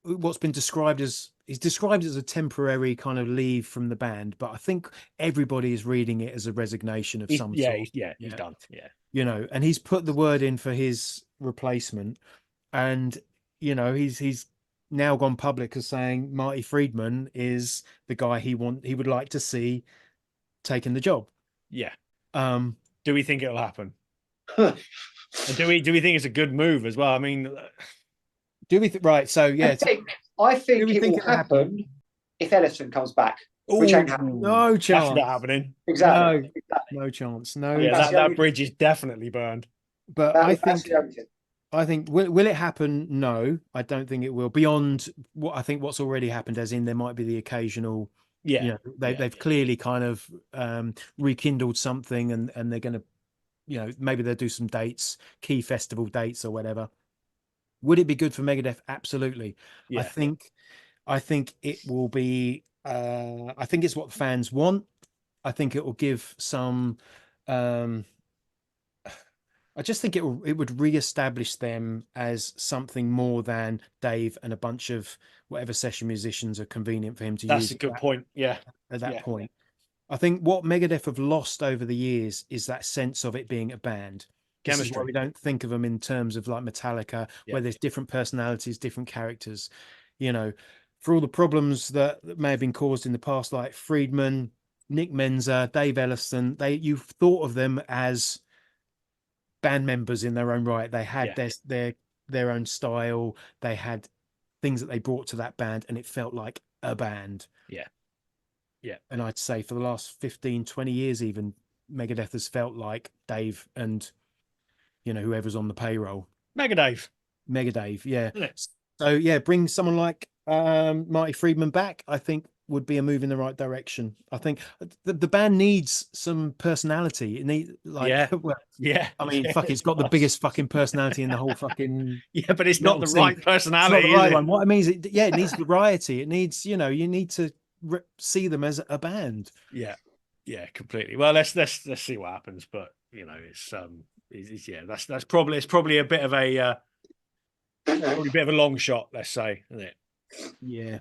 What's been described as a temporary kind of leave from the band, but I think everybody is reading it as a resignation of some sort. He's done. Yeah, and he's put the word in for his replacement, and he's now gone public as saying Marty Friedman is the guy he would like to see taking the job. Yeah. Do we think it'll happen? And do we think it's a good move as well? I mean, do we right? So yeah, I think it will happen if Ellison comes back, which ain't happening. No chance. That's not happening. Exactly. No chance. No. Yeah, that bridge is definitely burned. But I think will it happen? No, I don't think it will. Beyond what's already happened, as in there might be the occasional. Yeah, they've clearly kind of rekindled something, and they're going to, maybe they'll do some dates, key festival dates or whatever. Would it be good for Megadeth? Absolutely. Yeah. I think it will be. I think it's what fans want. I think it will give some. I just think it would reestablish them as something more than Dave and a bunch of whatever session musicians are convenient for him to use. That's a good point. Yeah. At that point, I think what Megadeth have lost over the years is that sense of it being a band. This is why we don't think of them in terms of like Metallica, where there's different personalities, different characters. For all the problems that may have been caused in the past, like Friedman, Nick Menza, Dave Ellison, you've thought of them as band members in their own right. They had their own style. They things that they brought to that band, and it felt like a band. Yeah. Yeah. And I'd say for the last 15, 20 years, even, Megadeth has felt like Dave and, whoever's on the payroll. Mega Dave. Mega Dave, yeah. Yeah. So yeah, bring someone like Marty Friedman back, I think would be a move in the right direction. I think the band needs some personality. It needs well, Yeah. I mean, Yeah, fuck, it's got the biggest fucking personality in the whole fucking. Yeah, but it's not the metal right scene. personality. It's not the right is it? one. What I mean is, it needs variety. It needs, you need to see them as a band. Yeah, completely. Well, let's see what happens. But it's that's probably a bit of a probably a bit of a long shot, let's say, isn't it? Yeah.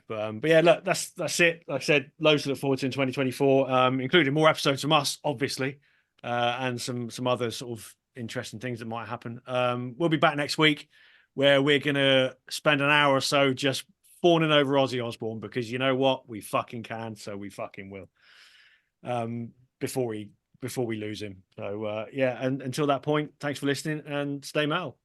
But yeah, look, that's it. Like I said, loads to look forward to in 2024, including more episodes from us, obviously, and some other sort of interesting things that might happen. We'll be back next week, where we're gonna spend an hour or so just fawning over Ozzy Osbourne, because you know what, we fucking can, so we fucking will. Before we lose him. So yeah, and until that point, thanks for listening and stay metal.